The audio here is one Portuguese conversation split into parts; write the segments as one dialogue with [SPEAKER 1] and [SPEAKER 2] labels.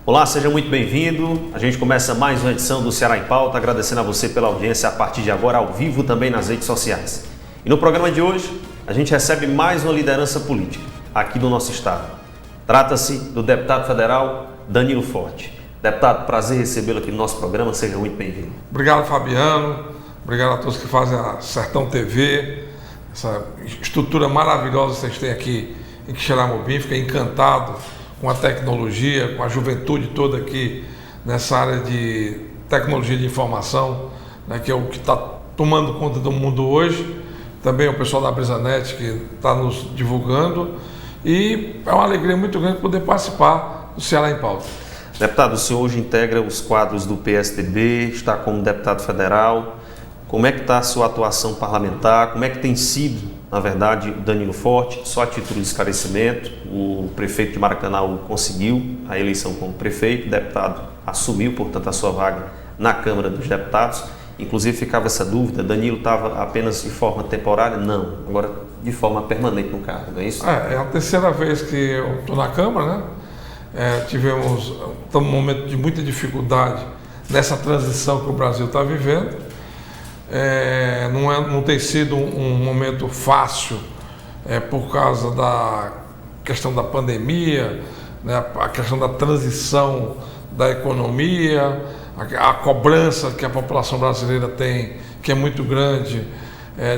[SPEAKER 1] Olá, seja muito bem-vindo. A gente começa mais uma edição do Ceará em Pauta, agradecendo a você pela audiência a partir de agora, ao vivo também nas redes sociais. E no programa de hoje, a gente recebe mais uma liderança política aqui do nosso estado. Trata-se do deputado federal Danilo Forte. Deputado, prazer recebê-lo aqui no nosso programa, seja muito bem-vindo.
[SPEAKER 2] Obrigado, Fabiano. Obrigado a todos que fazem a Sertão TV, essa estrutura maravilhosa que vocês têm aqui em Quixeramobim. Fiquei encantado com a tecnologia, com a juventude toda aqui nessa área de tecnologia de informação, né, que é o que está tomando conta do mundo hoje. Também o pessoal da Brisanet que está nos divulgando. E é uma alegria muito grande poder participar do Ceará em Pauta.
[SPEAKER 1] Deputado, o senhor hoje integra os quadros do PSDB, está como deputado federal. Como é que está a sua atuação parlamentar? Como é que tem sido, na verdade, o Danilo Forte? Só a título de esclarecimento, o prefeito de Maracanã conseguiu a eleição como prefeito, o deputado assumiu, portanto, a sua vaga na Câmara dos Deputados. Inclusive ficava essa dúvida, Danilo estava apenas de forma temporária? Não, agora de forma permanente no cargo, não é isso?
[SPEAKER 2] É a terceira vez que eu estou na Câmara, né? Estamos num momento de muita dificuldade nessa transição que o Brasil está vivendo. Não tem sido um momento fácil por causa da questão da pandemia, né, a questão da transição da economia, a cobrança que a população brasileira tem, que é muito grande,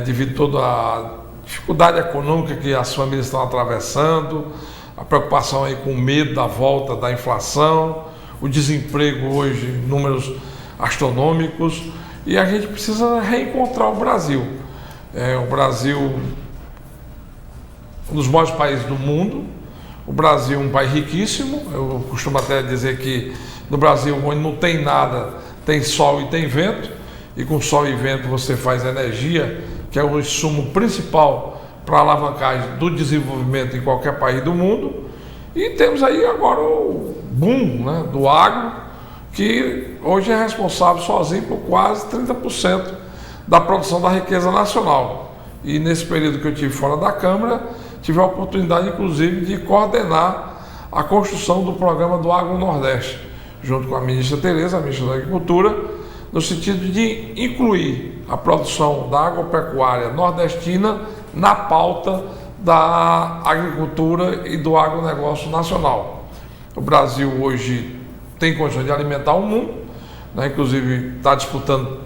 [SPEAKER 2] devido a toda a dificuldade econômica que as famílias estão atravessando, a preocupação aí com o medo da volta da inflação, o desemprego hoje, números astronômicos. E a gente precisa reencontrar o Brasil. O Brasil, um dos maiores países do mundo. O Brasil é um país riquíssimo. Eu costumo até dizer que no Brasil, onde não tem nada, tem sol e tem vento. E com sol e vento você faz energia, que é o insumo principal para a alavancagem do desenvolvimento em qualquer país do mundo. E temos aí agora o boom, né, do agro, que hoje é responsável sozinho por quase 30% da produção da riqueza nacional. E nesse período que eu tive fora da Câmara, tive a oportunidade, inclusive, de coordenar a construção do programa do Agro Nordeste, junto com a ministra Tereza, a ministra da Agricultura, no sentido de incluir a produção da agropecuária nordestina na pauta da agricultura e do agronegócio nacional. O Brasil hoje tem condições de alimentar o mundo, né? Inclusive está disputando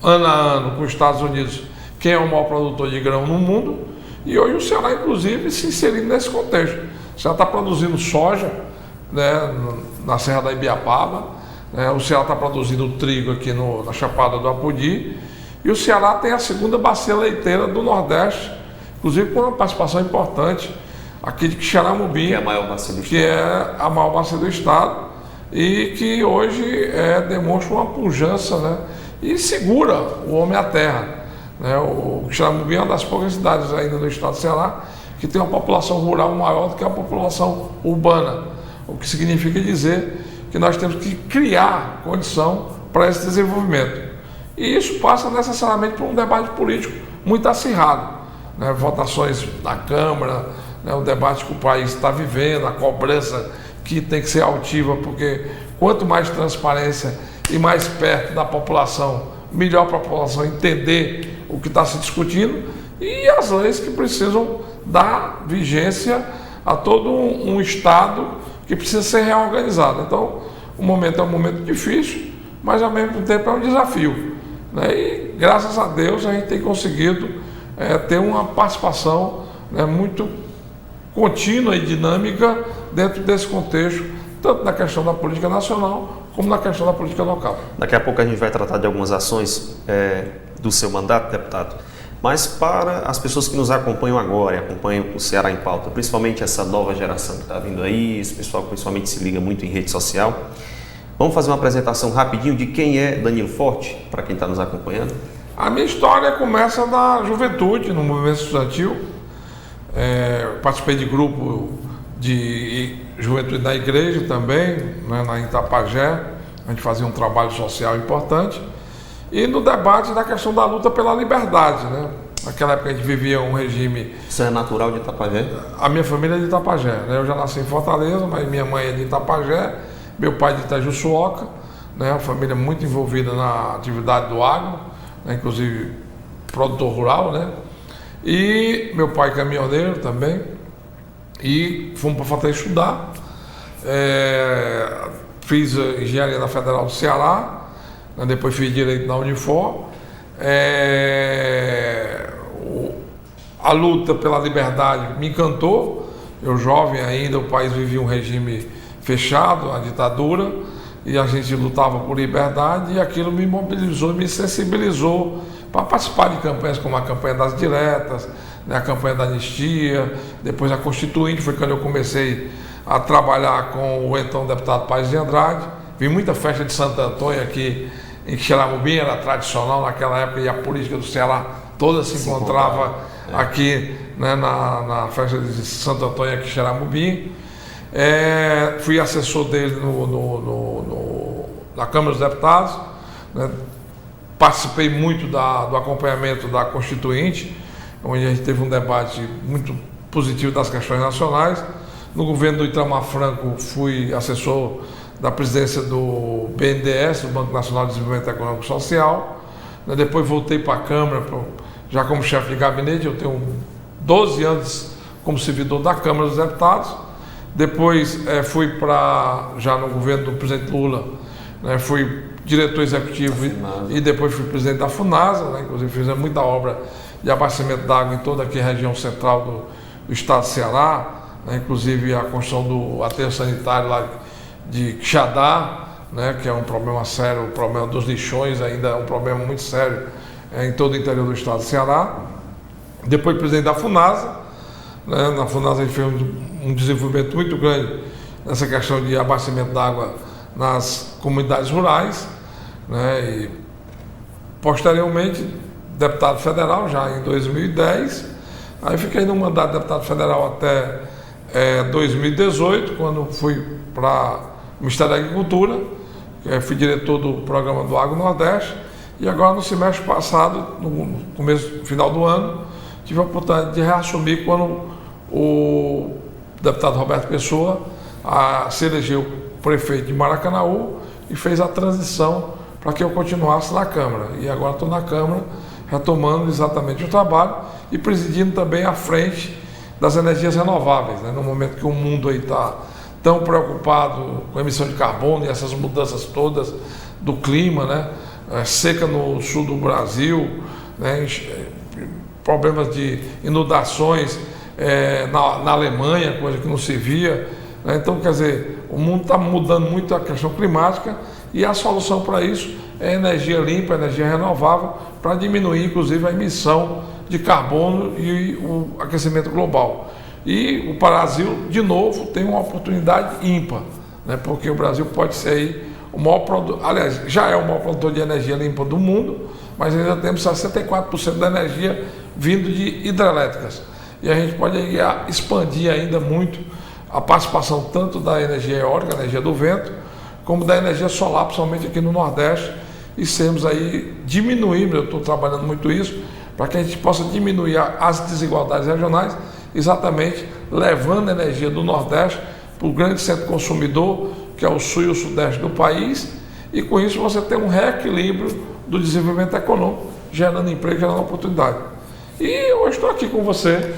[SPEAKER 2] ano a ano com os Estados Unidos quem é o maior produtor de grão no mundo, e hoje o Ceará, inclusive, se inserindo nesse contexto. O Ceará está produzindo soja, né, na Serra da Ibiapaba, né? O Ceará está produzindo trigo aqui na Chapada do Apodi, e o Ceará tem a segunda bacia leiteira do Nordeste, inclusive com uma participação importante aqui de Quixeramobim,
[SPEAKER 1] que é a maior bacia do estado.
[SPEAKER 2] Que é a maior bacia do estado, e que hoje demonstra uma pujança, né, e segura o homem à terra. Né? O Quixeramobim é uma das poucas cidades ainda do estado do Ceará que tem uma população rural maior do que a população urbana, o que significa dizer que nós temos que criar condição para esse desenvolvimento. E isso passa necessariamente por um debate político muito acirrado, né? Votações na Câmara, né? O debate que o país está vivendo, a cobrança que tem que ser altiva, porque quanto mais transparência e mais perto da população, melhor para a população entender o que está se discutindo, e as leis que precisam dar vigência a todo um Estado que precisa ser reorganizado. Então, o momento é um momento difícil, mas ao mesmo tempo é um desafio, né? E graças a Deus a gente tem conseguido ter uma participação, né, muito contínua e dinâmica dentro desse contexto, tanto na questão da política nacional como na questão da política local.
[SPEAKER 1] Daqui a pouco a gente vai tratar de algumas ações do seu mandato, deputado. Mas para as pessoas que nos acompanham agora e acompanham o Ceará em Pauta, principalmente essa nova geração que está vindo aí, esse pessoal que principalmente se liga muito em rede social, vamos fazer uma apresentação rapidinho de quem é Danilo Forte, para quem está nos acompanhando?
[SPEAKER 2] A minha história começa na juventude, no movimento estudantil. Participei de grupo de juventude da igreja também, né, na Itapajé. A gente fazia um trabalho social importante. E no debate da questão da luta pela liberdade, né? Naquela época a gente vivia um regime...
[SPEAKER 1] Você é natural de Itapajé?
[SPEAKER 2] A minha família é de Itapajé, né? Eu já nasci em Fortaleza, mas minha mãe é de Itapajé Meu pai de Itajuçuoca, né, uma família muito envolvida na atividade do agro, né, inclusive produtor rural, né? E meu pai caminhoneiro também. E fomos para Fortaleza estudar. Fiz engenharia na Federal do Ceará, né, depois fiz direito na Unifor. A luta pela liberdade me encantou. Eu jovem ainda, o país vivia um regime fechado, a ditadura, e a gente lutava por liberdade, e aquilo me mobilizou, me sensibilizou para participar de campanhas como a campanha das diretas, né, a campanha da anistia, depois a Constituinte. Foi quando eu comecei a trabalhar com o então deputado Paes de Andrade. Vi muita festa de Santo Antônio aqui em Xeramobim, era tradicional naquela época, e a política do Ceará toda se encontrava aqui, né, na festa de Santo Antônio aqui em Xeramobim. Fui assessor dele na Câmara dos Deputados, né? Participei muito do acompanhamento da Constituinte, onde a gente teve um debate muito positivo das questões nacionais. No governo do Itamar Franco, fui assessor da presidência do BNDES, do Banco Nacional de Desenvolvimento Econômico e Social. Depois voltei para a Câmara, já como chefe de gabinete. Eu tenho 12 anos como servidor da Câmara dos Deputados. Depois fui já no governo do presidente Lula, né, fui diretor executivo e depois fui presidente da FUNASA, né, inclusive fizemos muita obra de abastecimento d'água em toda aqui a região central do estado do Ceará, né, inclusive a construção do aterro sanitário lá de Quixadá, né, que é um problema sério, o problema dos lixões ainda é um problema muito sério em todo o interior do estado do Ceará. Depois presidente da FUNASA, né, na FUNASA a gente fez um desenvolvimento muito grande nessa questão de abastecimento d'água nas comunidades rurais, né, e posteriormente deputado federal já em 2010, aí fiquei no mandato de deputado federal até 2018, quando fui para o Ministério da Agricultura, fui diretor do programa do Agro Nordeste, e agora no semestre passado, no final do ano, tive a oportunidade de reassumir quando o deputado Roberto Pessoa se elegeu prefeito de Maracanaú e fez a transição para que eu continuasse na Câmara. E agora estou na Câmara, retomando exatamente o trabalho e presidindo também a frente das energias renováveis, né? No momento que o mundo aí está tão preocupado com a emissão de carbono e essas mudanças todas do clima, né? Seca no sul do Brasil, né? Problemas de inundações na Alemanha, coisa que não se via, né? Então, quer dizer, o mundo está mudando muito a questão climática e a solução para isso é energia limpa, energia renovável, para diminuir, inclusive, a emissão de carbono e o aquecimento global. E o Brasil, de novo, tem uma oportunidade ímpar, né? Porque o Brasil pode ser aí o maior produtor, aliás, já é o maior produtor de energia limpa do mundo, mas ainda temos 64% da energia vindo de hidrelétricas. E a gente pode aí expandir ainda muito a participação tanto da energia eólica, energia do vento, como da energia solar, principalmente aqui no Nordeste, e sermos aí, diminuindo, eu estou trabalhando muito isso, para que a gente possa diminuir as desigualdades regionais, exatamente levando a energia do Nordeste para o grande centro consumidor, que é o sul e o sudeste do país, e com isso você tem um reequilíbrio do desenvolvimento econômico, gerando emprego, gerando oportunidade. E hoje estou aqui com você,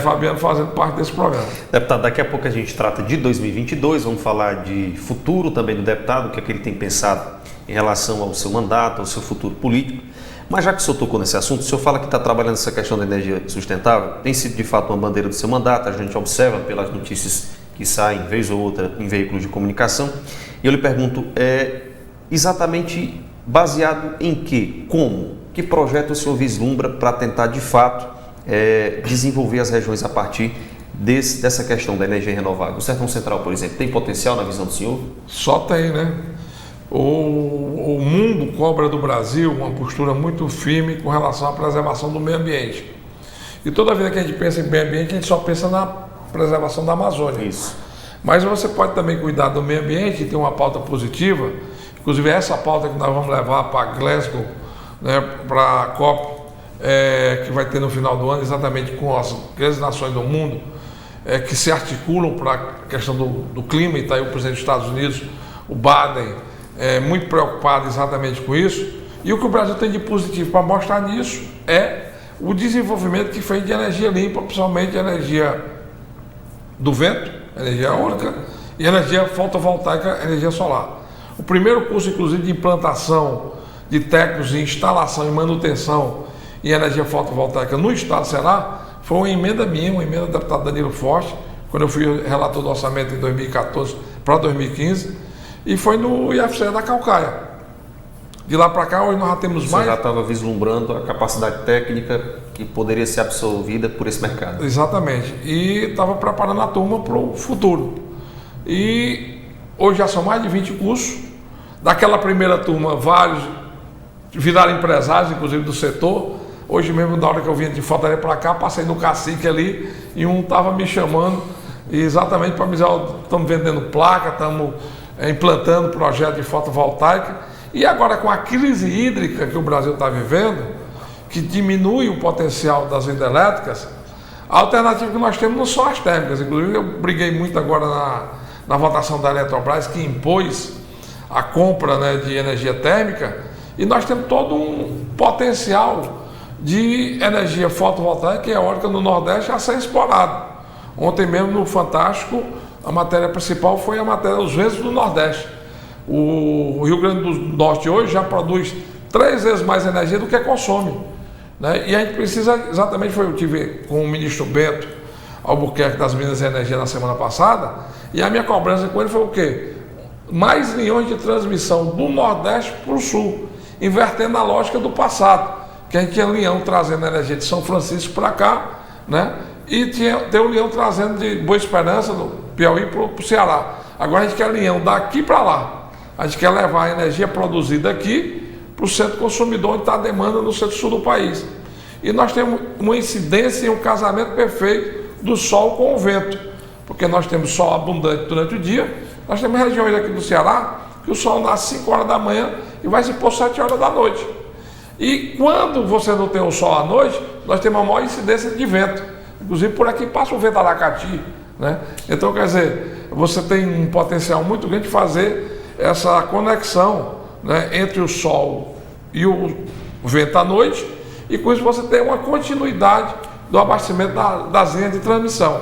[SPEAKER 2] Fabiano, fazendo parte desse programa.
[SPEAKER 1] Deputado, daqui a pouco a gente trata de 2022, vamos falar de futuro também do deputado, o que é que ele tem pensado em relação ao seu mandato, ao seu futuro político. Mas já que o senhor tocou nesse assunto, o senhor fala que está trabalhando nessa questão da energia sustentável, tem sido de fato uma bandeira do seu mandato, a gente observa pelas notícias que saem, vez ou outra, em veículos de comunicação. E eu lhe pergunto, exatamente baseado em quê? Como? Que projeto o senhor vislumbra para tentar, de fato, desenvolver as regiões a partir dessa questão da energia renovável? O Sertão Central, por exemplo, tem potencial na visão do senhor?
[SPEAKER 2] Só tem, né? O mundo cobra do Brasil uma postura muito firme com relação à preservação do meio ambiente. E toda vez que a gente pensa em meio ambiente, a gente só pensa na preservação da Amazônia.
[SPEAKER 1] Isso.
[SPEAKER 2] Mas você pode também cuidar do meio ambiente e ter uma pauta positiva, inclusive essa pauta que nós vamos levar para Glasgow, né, para a COP, que vai ter no final do ano, exatamente com as grandes nações do mundo, que se articulam para a questão do clima, e está aí o presidente dos Estados Unidos o Baden é muito preocupado exatamente com isso. E o que o Brasil tem de positivo para mostrar nisso é o desenvolvimento que fez de energia limpa, principalmente energia do vento, energia eólica, e energia fotovoltaica, energia solar. O primeiro curso, inclusive, de implantação de técnicos de instalação e manutenção em energia fotovoltaica no estado do Ceará foi uma emenda minha, uma emenda do deputado Danilo Forte, quando eu fui relator do orçamento em 2014 para 2015, e foi no IFCE da Caucaia. De lá para cá, hoje nós já temos mais...
[SPEAKER 1] Você já estava vislumbrando a capacidade técnica que poderia ser absorvida por esse mercado.
[SPEAKER 2] Exatamente. E estava preparando a turma para o futuro. E hoje já são mais de 20 cursos. Daquela primeira turma, vários viraram empresários, inclusive do setor. Hoje mesmo, na hora que eu vim de Fortaleza para cá, passei no cacique ali e um estava me chamando exatamente para me dizer: estamos vendendo placa, estamos implantando projeto de fotovoltaica. E agora, com a crise hídrica que o Brasil está vivendo, que diminui o potencial das hidrelétricas, a alternativa que nós temos não são as térmicas. Inclusive, eu briguei muito agora na votação da Eletrobras, que impôs a compra, né, de energia térmica, e nós temos todo um potencial de energia fotovoltaica e eólica no Nordeste a ser explorado. Ontem mesmo, no Fantástico, a matéria principal foi a matéria dos ventos do Nordeste. O Rio Grande do Norte hoje já produz 3 vezes mais energia do que consome, né? E a gente precisa, exatamente, eu tive com o ministro Bento Albuquerque das Minas e Energia na semana passada, e a minha cobrança com ele foi o quê? Mais linhões de transmissão do Nordeste para o Sul, invertendo a lógica do passado, que a gente tinha Leão trazendo energia de São Francisco para cá, né? E tem o Leão trazendo de Boa Esperança, do Piauí, para o Ceará. Agora a gente quer Leão daqui para lá. A gente quer levar a energia produzida aqui para o centro consumidor, onde está a demanda no centro-sul do país. E nós temos uma incidência e um casamento perfeito do sol com o vento, porque nós temos sol abundante durante o dia. Nós temos regiões aqui do Ceará que o sol nasce 5 horas da manhã e vai se pôr 7 horas da noite. E quando você não tem o sol à noite, nós temos a maior incidência de vento. Inclusive por aqui passa o vento Aracati, né? Então, quer dizer, você tem um potencial muito grande de fazer essa conexão, né, entre o sol e o vento à noite, e com isso você tem uma continuidade do abastecimento das linhas de transmissão.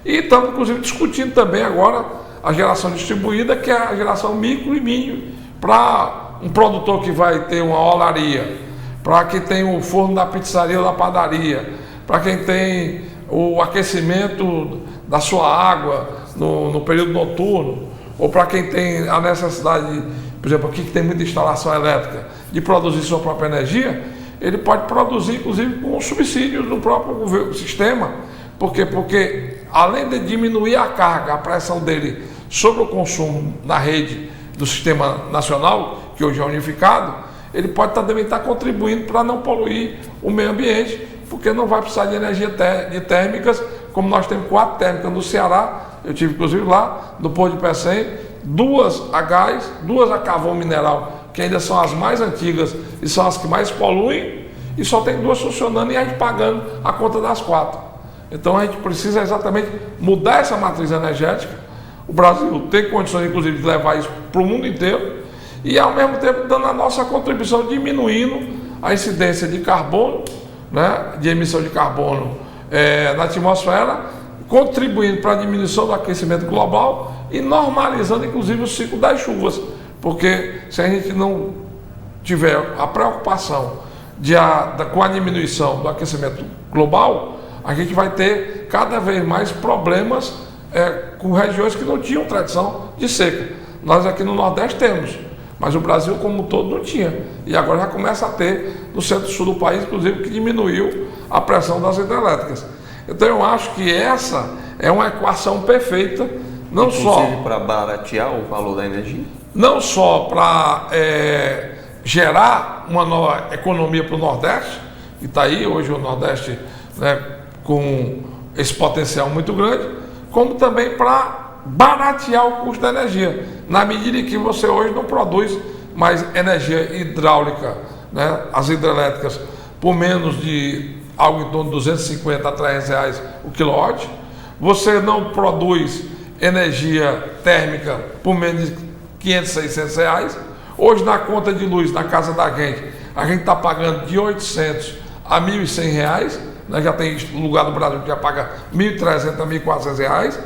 [SPEAKER 2] E estamos, inclusive, discutindo também agora a geração distribuída, que é a geração micro e mini, para um produtor que vai ter uma olaria, para quem tem o forno da pizzaria ou da padaria, para quem tem o aquecimento da sua água no período noturno, ou para quem tem a necessidade, por exemplo, aqui que tem muita instalação elétrica, de produzir sua própria energia, ele pode produzir, inclusive, com subsídios do próprio sistema. Por quê? Porque, além de diminuir a carga, a pressão dele sobre o consumo na rede do sistema nacional, que hoje é unificado, ele pode também estar contribuindo para não poluir o meio ambiente, porque não vai precisar de energia de térmicas, como nós temos 4 térmicas no Ceará. Eu tive, inclusive, lá no Porto de Pecém, 2 a gás, 2 a carvão mineral, que ainda são as mais antigas e são as que mais poluem, e só tem 2 funcionando e a gente pagando a conta das 4. Então a gente precisa exatamente mudar essa matriz energética. O Brasil tem condições, inclusive, de levar isso para o mundo inteiro e, ao mesmo tempo, dando a nossa contribuição, diminuindo a incidência de carbono, né, de emissão de carbono na atmosfera, contribuindo para a diminuição do aquecimento global e normalizando, inclusive, o ciclo das chuvas. Porque se a gente não tiver a preocupação com a diminuição do aquecimento global, a gente vai ter cada vez mais problemas com regiões que não tinham tradição de seca. Nós aqui no Nordeste temos, mas o Brasil como um todo não tinha. E agora já começa a ter no centro-sul do país, inclusive, que diminuiu a pressão das hidrelétricas. Então eu acho que essa é uma equação perfeita, não só...
[SPEAKER 1] Inclusive para baratear o valor da energia?
[SPEAKER 2] Não só para gerar uma nova economia para o Nordeste, que está aí hoje o Nordeste, né, com esse potencial muito grande, como também para baratear o custo da energia, na medida em que você hoje não produz mais energia hidráulica, né, as hidrelétricas, por menos de algo em torno de 250 a 300 reais o quilowatt, você não produz energia térmica por menos de 500, 600 reais. Hoje na conta de luz, na casa da gente, a gente está pagando de 800 a 1.100 reais, né? Já tem lugar no Brasil que já paga 1.300 a 1.400 reais.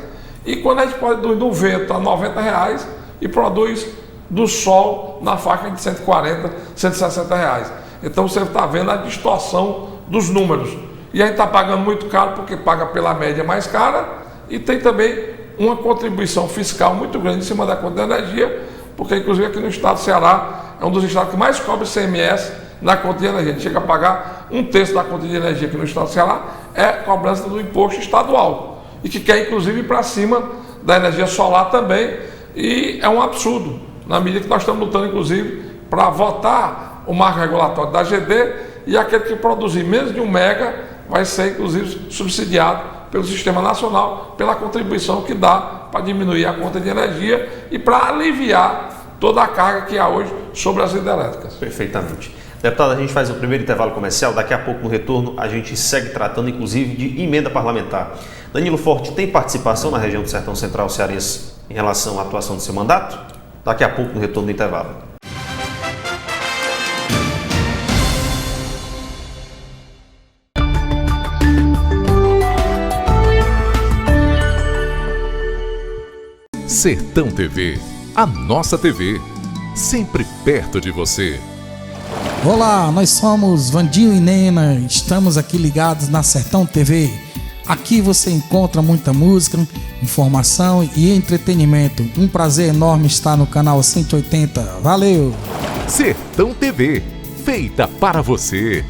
[SPEAKER 2] E quando a gente pode produzir no vento a 90 reais e produz do sol na faixa de 140, 160 reais. Então você está vendo a distorção dos números. E a gente está pagando muito caro porque paga pela média mais cara e tem também uma contribuição fiscal muito grande em cima da conta de energia, porque inclusive aqui no estado do Ceará é um dos estados que mais cobra ICMS na conta de energia. A gente chega a pagar 1/3 da conta de energia aqui no estado do Ceará, é cobrança do imposto estadual. E que quer inclusive ir para cima da energia solar também. E é um absurdo, na medida que nós estamos lutando inclusive para votar o marco regulatório da GD, e aquele que produzir menos de 1 mega vai ser inclusive subsidiado pelo Sistema Nacional, pela contribuição que dá para diminuir a conta de energia e para aliviar toda a carga que há hoje sobre as hidrelétricas.
[SPEAKER 1] Perfeitamente. Deputado, a gente faz o primeiro intervalo comercial, daqui a pouco no retorno a gente segue tratando inclusive de emenda parlamentar. Danilo Forte tem participação na região do Sertão Central cearense em relação à atuação do seu mandato? Daqui a pouco no retorno do intervalo.
[SPEAKER 3] Sertão TV, a nossa TV, sempre perto de você.
[SPEAKER 4] Olá, nós somos Vandinho e Nena, estamos aqui ligados na Sertão TV. Aqui você encontra muita música, informação e entretenimento. Um prazer enorme estar no canal 180. Valeu!
[SPEAKER 3] Sertão TV, feita para você.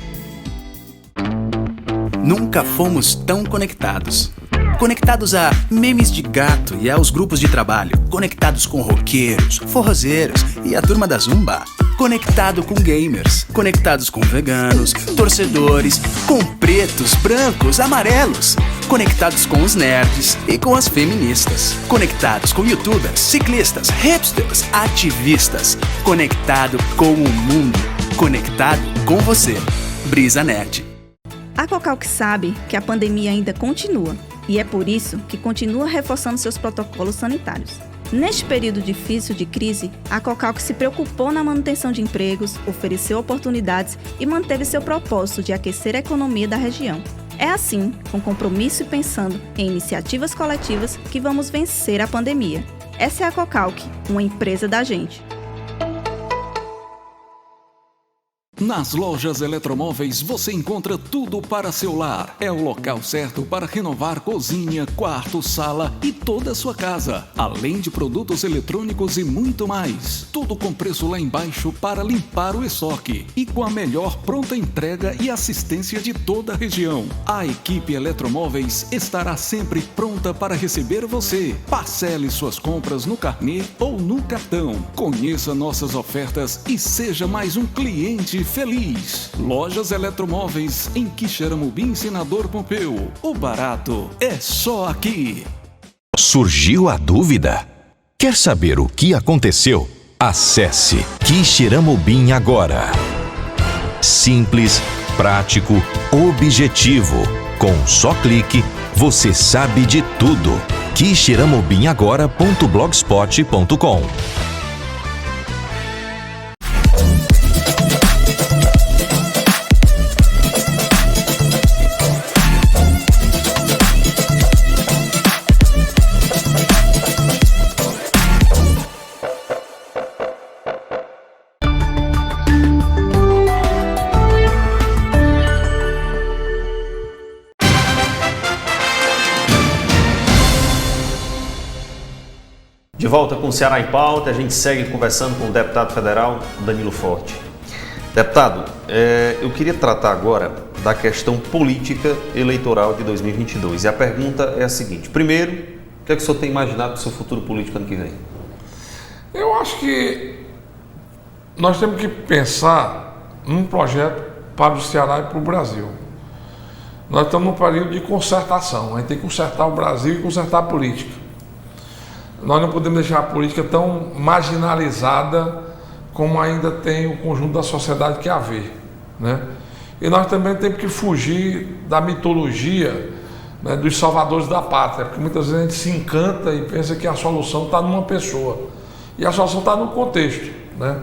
[SPEAKER 5] Nunca fomos tão conectados. Conectados a memes de gato e aos grupos de trabalho. Conectados com roqueiros, forrozeiros e a turma da Zumba. Conectado com gamers. Conectados com veganos, torcedores, com pretos, brancos, amarelos. Conectados com os nerds e com as feministas. Conectados com youtubers, ciclistas, hipsters, ativistas. Conectado com o mundo. Conectado com você. Brisa Nerd.
[SPEAKER 6] A Cocalc sabe que a pandemia ainda continua e é por isso que continua reforçando seus protocolos sanitários. Neste período difícil de crise, a Cocalc se preocupou na manutenção de empregos, ofereceu oportunidades e manteve seu propósito de aquecer a economia da região. É assim, com compromisso e pensando em iniciativas coletivas, que vamos vencer a pandemia. Essa é a Cocalc, uma empresa da gente.
[SPEAKER 7] Nas lojas Eletromóveis você encontra tudo para seu lar. É o local certo para renovar cozinha, quarto, sala e toda a sua casa. Além de produtos eletrônicos e muito mais. Tudo com preço lá embaixo para limpar o estoque. E com a melhor pronta entrega e assistência de toda a região. A equipe Eletromóveis estará sempre pronta para receber você. Parcele suas compras no carnê ou no cartão. Conheça nossas ofertas e seja mais um cliente feliz. Lojas Eletromóveis em Quixeramobim, Senador Pompeu. O barato é só aqui.
[SPEAKER 8] Surgiu a dúvida? Quer saber o que aconteceu? Acesse Quixeramobim agora. Simples, prático, objetivo. Com um só clique, você sabe de tudo. Quixeramobimagora.blogspot.com.
[SPEAKER 1] De volta com o Ceará em Pauta, a gente segue conversando com o deputado federal Danilo Forte. Deputado, eu queria tratar agora da questão política eleitoral de 2022. E a pergunta é a seguinte: primeiro, o que é que o senhor tem imaginado para o seu futuro político ano que vem?
[SPEAKER 2] Eu acho que nós temos que pensar num projeto para o Ceará e para o Brasil. Nós estamos num período de concertação, a gente tem que consertar o Brasil e consertar a política. Nós não podemos deixar a política tão marginalizada como ainda tem o conjunto da sociedade que haver, né? E nós também temos que fugir da mitologia, né, dos salvadores da pátria, porque muitas vezes a gente se encanta e pensa que a solução está numa pessoa. E a solução está no contexto, né?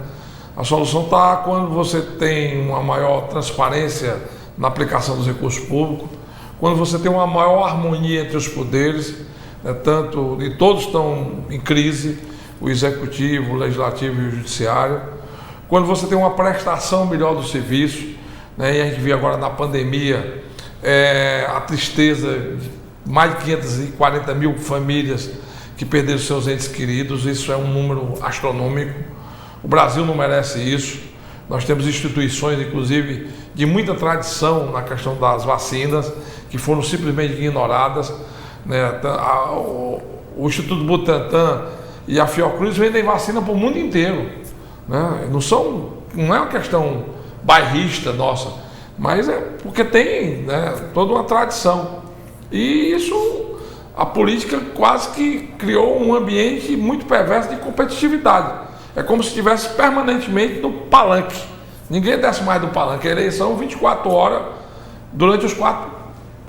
[SPEAKER 2] A solução está quando você tem uma maior transparência na aplicação dos recursos públicos, quando você tem uma maior harmonia entre os poderes, né, e todos estão em crise, o executivo, o legislativo e o judiciário, quando você tem uma prestação melhor do serviço, né, e a gente vê agora na pandemia a tristeza de mais de 540 mil famílias que perderam seus entes queridos. Isso é um número astronômico. O Brasil não merece isso. Nós temos instituições, inclusive, de muita tradição na questão das vacinas, que foram simplesmente ignoradas, né? O Instituto Butantan e a Fiocruz vendem vacina para o mundo inteiro, né? Não é uma questão bairrista nossa, mas é porque tem, né, toda uma tradição. E isso, a política quase que criou um ambiente muito perverso de competitividade. É como se estivesse permanentemente no palanque. Ninguém desce mais do palanque. A eleição 24 horas durante os 4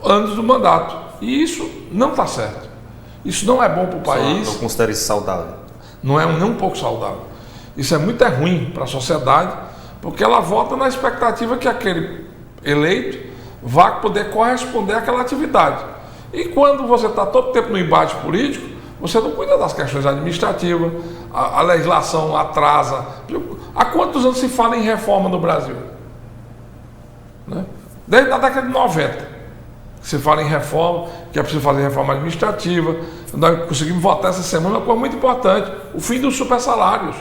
[SPEAKER 2] anos do mandato. E isso não está certo. Isso não é bom para o país.
[SPEAKER 1] Não considera isso saudável?
[SPEAKER 2] Não é nem um pouco saudável. Isso é muito ruim para a sociedade, porque ela vota na expectativa que aquele eleito vá poder corresponder àquela atividade. E quando você está todo tempo no embate político, você não cuida das questões administrativas, a legislação atrasa. Há quantos anos se fala em reforma no Brasil? Né? Desde a década de 90. Se fala em reforma, que é preciso fazer reforma administrativa. Nós conseguimos votar essa semana uma coisa muito importante: o fim dos supersalários.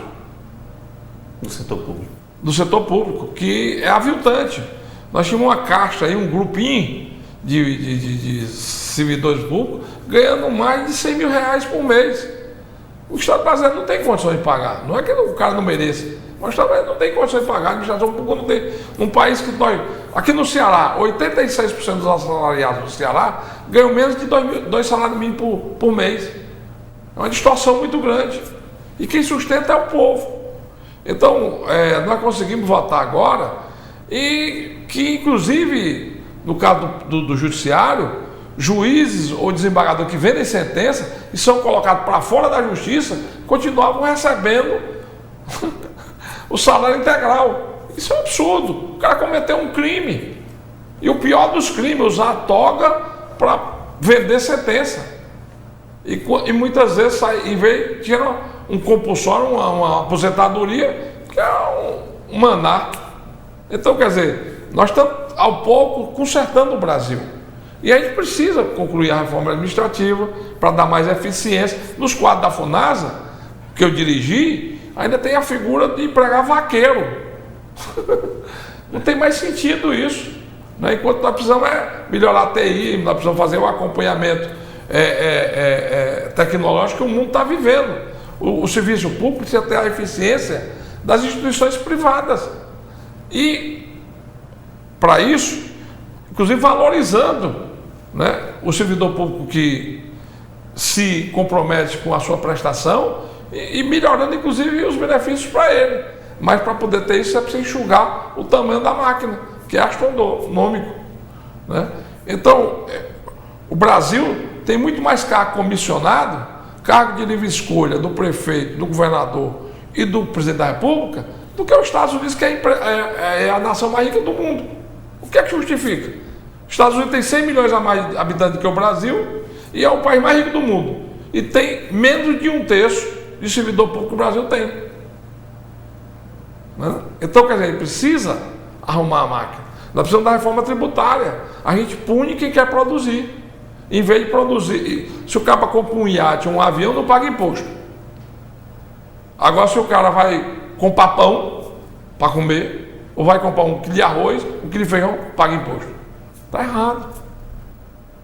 [SPEAKER 1] Do setor público.
[SPEAKER 2] Do setor público, que é aviltante. Nós tínhamos uma caixa aí, um grupinho de servidores públicos ganhando mais de 100 mil reais por mês. O Estado brasileiro não tem condições de pagar. Não é que o cara não mereça, mas o Estado brasileiro não tem condições de pagar. A administração pública não tem. Um país que nós, aqui no Ceará, 86% dos assalariados do Ceará ganham menos de 2 salários mínimos por mês. É uma distorção muito grande. E quem sustenta é o povo. Então, nós conseguimos votar agora, e que, inclusive, no caso do judiciário, juízes ou desembargadores que vendem sentença e são colocados para fora da justiça continuavam recebendo o salário integral. Isso é um absurdo. O cara cometeu um crime. E o pior dos crimes, usar a toga para vender sentença. E muitas vezes, em vez de tirar um compulsório, uma aposentadoria, que é um maná. Então, quer dizer, nós estamos, ao pouco, consertando o Brasil. E a gente precisa concluir a reforma administrativa para dar mais eficiência. Nos quadros da FUNASA, que eu dirigi, ainda tem a figura de empregar vaqueiro. Não tem mais sentido isso, né? Enquanto nós precisamos melhorar a TI, nós precisamos fazer o acompanhamento tecnológico que o mundo está vivendo. O serviço público precisa ter a eficiência das instituições privadas. E, para isso, inclusive valorizando, né, o servidor público que se compromete com a sua prestação e melhorando, inclusive, os benefícios para ele. Mas, para poder ter isso, é preciso enxugar o tamanho da máquina, que é astronômico, né? Então, o Brasil tem muito mais cargo comissionado, cargo de livre escolha do prefeito, do governador e do presidente da República, do que os Estados Unidos, que é a nação mais rica do mundo. O que é que justifica? Os Estados Unidos tem 100 milhões a mais de habitantes que o Brasil e é o país mais rico do mundo. E tem menos de 1/3 de servidor público que o Brasil tem. Né? Então, quer dizer, a gente precisa arrumar a máquina. Nós precisamos da reforma tributária. A gente pune quem quer produzir. Em vez de produzir, se o cara compra um iate, um avião, não paga imposto. Agora, se o cara vai comprar pão para comer, ou vai comprar um quilo de arroz, um quilo de feijão, paga imposto. Está errado.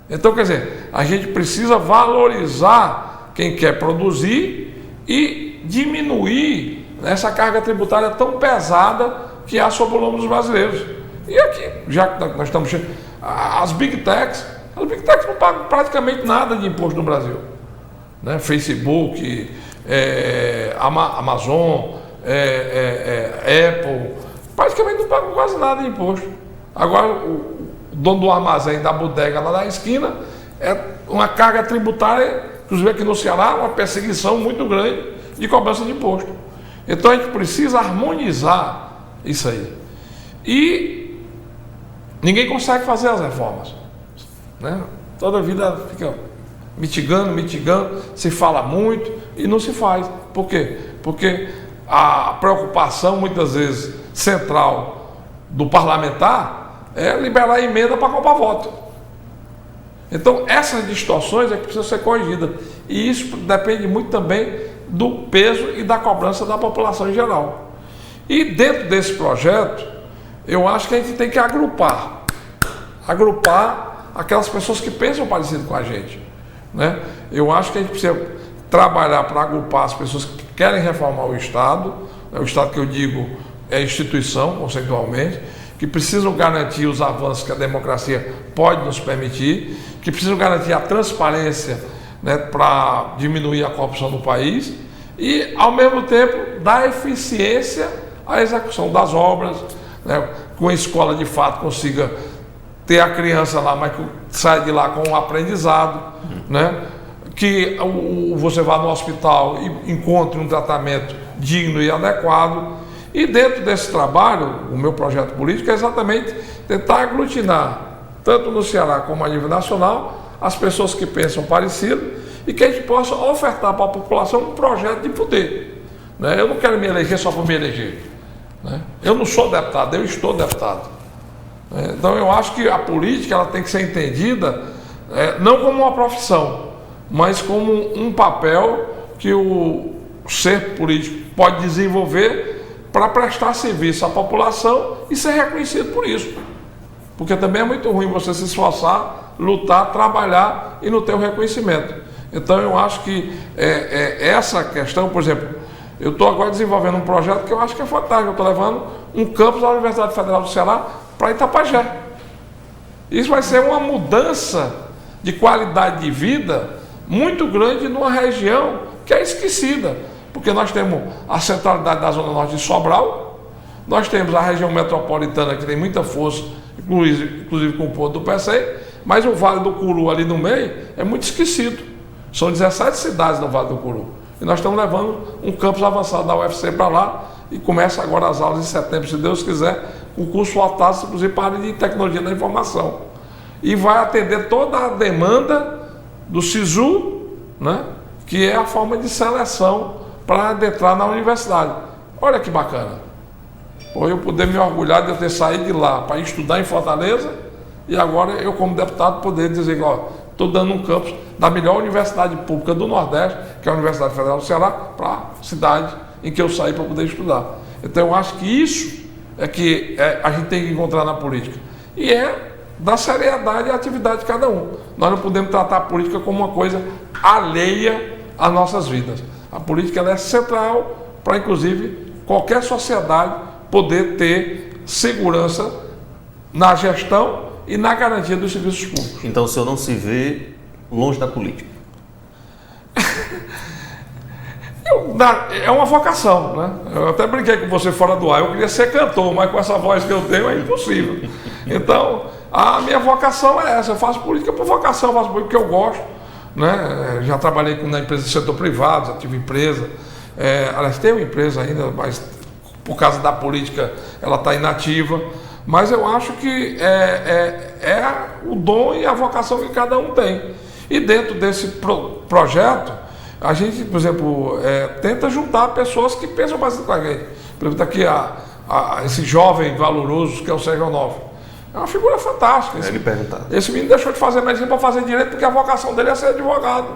[SPEAKER 2] Então, quer dizer, a gente precisa valorizar quem quer produzir e diminuir essa carga tributária tão pesada que há sobre o lombo dos brasileiros. E aqui, já que nós estamos cheios, as Big Techs não pagam praticamente nada de imposto no Brasil. Né? Facebook, Amazon, Apple, praticamente não pagam quase nada de imposto. Agora, o dono do armazém, da bodega lá na esquina, é uma carga tributária, inclusive aqui no Ceará, uma perseguição muito grande de cobrança de imposto. Então a gente precisa harmonizar isso aí. E ninguém consegue fazer as reformas, né? Toda a vida fica mitigando, se fala muito e não se faz. Por quê? Porque a preocupação, muitas vezes, central do parlamentar é liberar a emenda para comprar voto. Então, essas distorções é que precisam ser corrigidas. E isso depende muito também do peso e da cobrança da população em geral. E dentro desse projeto, eu acho que a gente tem que agrupar aquelas pessoas que pensam parecido com a gente, né? Eu acho que a gente precisa trabalhar para agrupar as pessoas que querem reformar o Estado, né? O Estado que eu digo é instituição, conceitualmente, que precisam garantir os avanços que a democracia pode nos permitir, que precisam garantir a transparência, né, para diminuir a corrupção no país e, ao mesmo tempo, dar eficiência à execução das obras, né, com a escola de fato consiga ter a criança lá, mas que sai de lá com um aprendizado, né, que você vá no hospital e encontre um tratamento digno e adequado. E dentro desse trabalho, o meu projeto político é exatamente tentar aglutinar, tanto no Ceará como a nível nacional, as pessoas que pensam parecido e que a gente possa ofertar para a população um projeto de poder, né? Eu não quero me eleger só por me eleger, né? Eu não sou deputado, eu estou deputado. Então eu acho que a política ela tem que ser entendida não como uma profissão, mas como um papel que o ser político pode desenvolver para prestar serviço à população e ser reconhecido por isso. Porque também é muito ruim você se esforçar, lutar, trabalhar e não ter o reconhecimento. Então eu acho que essa questão, por exemplo, eu estou agora desenvolvendo um projeto que eu acho que é fantástico. Eu estou levando um campus da Universidade Federal do Ceará para Itapajé. Isso vai ser uma mudança de qualidade de vida muito grande numa região que é esquecida. Porque nós temos a centralidade da Zona Norte de Sobral, nós temos a região metropolitana que tem muita força, inclusive com o Porto do Pecém, mas o Vale do Curu ali no meio é muito esquecido. São 17 cidades no Vale do Curu. E nós estamos levando um campus avançado da UFC para lá e começa agora as aulas em setembro, se Deus quiser, com o curso voltado, inclusive para a área de tecnologia da informação. E vai atender toda a demanda do SISU, né, que é a forma de seleção para adentrar na universidade. Olha que bacana. Ou eu poder me orgulhar de eu ter saído de lá para estudar em Fortaleza e agora eu, como deputado, poder dizer, ó, estou dando um campus da melhor universidade pública do Nordeste, que é a Universidade Federal do Ceará, para a cidade em que eu saí para poder estudar. Então eu acho que isso é que a gente tem que encontrar na política. E é da seriedade e atividade de cada um. Nós não podemos tratar a política como uma coisa alheia às nossas vidas. A política ela é central para, inclusive, qualquer sociedade poder ter segurança na gestão e na garantia dos serviços públicos.
[SPEAKER 1] Então o senhor não se vê longe da política?
[SPEAKER 2] É uma vocação, né? Eu até brinquei com você fora do ar, eu queria ser cantor, mas com essa voz que eu tenho é impossível. Então, a minha vocação é essa, eu faço política por vocação, eu faço política porque eu gosto, né? Já trabalhei na empresa do setor privado, já tive empresa, aliás, tenho empresa ainda, mas por causa da política ela está inativa, mas eu acho que é o dom e a vocação que cada um tem. E dentro desse projeto, a gente, por exemplo, tenta juntar pessoas que pensam bastante com a gente. Por exemplo, está aqui esse jovem valoroso que é o Sérgio Onofre. É uma figura fantástica. Esse menino deixou de fazer medicina para fazer direito porque a vocação dele é ser advogado.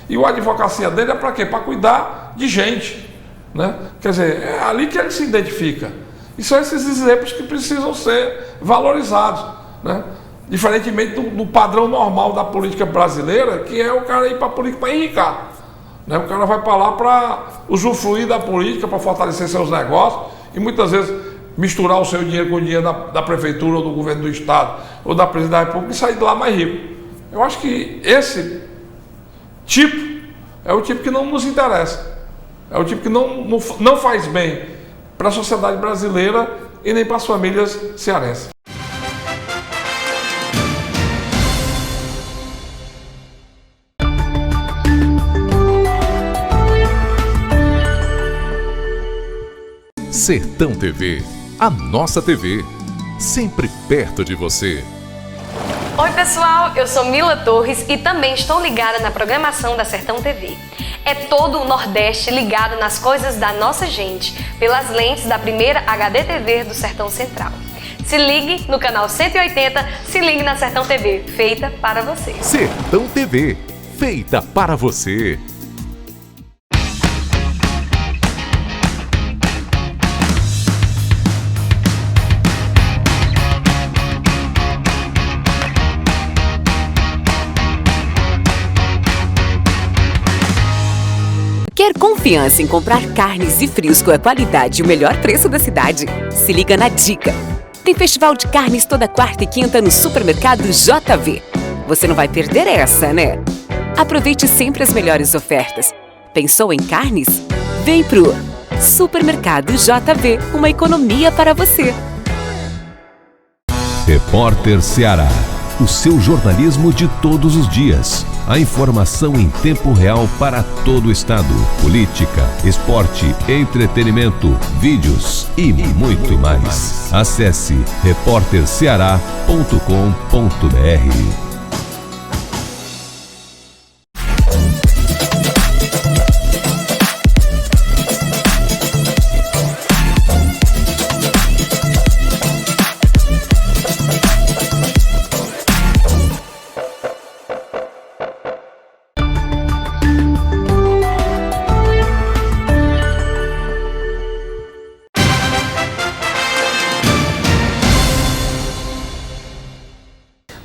[SPEAKER 2] E a advocacia dele é para quê? Para cuidar de gente, né? Quer dizer, é ali que ele se identifica. E são esses exemplos que precisam ser valorizados, né? Diferentemente do padrão normal da política brasileira, que é o cara ir para a política para enricar, né? O cara vai para lá para usufruir da política, para fortalecer seus negócios e muitas vezes misturar o seu dinheiro com o dinheiro da prefeitura ou do governo do estado ou da presidência da república e sair de lá mais rico. Eu acho que esse tipo é o tipo que não nos interessa. É o tipo que não faz bem para a sociedade brasileira e nem para as famílias cearenses.
[SPEAKER 3] Sertão TV, a nossa TV, sempre perto de você.
[SPEAKER 9] Oi pessoal, eu sou Mila Torres e também estou ligada na programação da Sertão TV. É todo o Nordeste ligado nas coisas da nossa gente, pelas lentes da primeira HD TV do Sertão Central. Se ligue no canal 180, se ligue na Sertão TV, feita para você.
[SPEAKER 3] Sertão TV, feita para você.
[SPEAKER 10] Quer confiança em comprar carnes e frios com a qualidade e o melhor preço da cidade? Se liga na dica! Tem festival de carnes toda quarta e quinta no Supermercado JV. Você não vai perder essa, né? Aproveite sempre as melhores ofertas. Pensou em carnes? Vem pro Supermercado JV, uma economia para você.
[SPEAKER 8] Repórter Ceará, o seu jornalismo de todos os dias. A informação em tempo real para todo o estado. Política, esporte, entretenimento, vídeos e muito mais. Acesse repórterceará.com.br.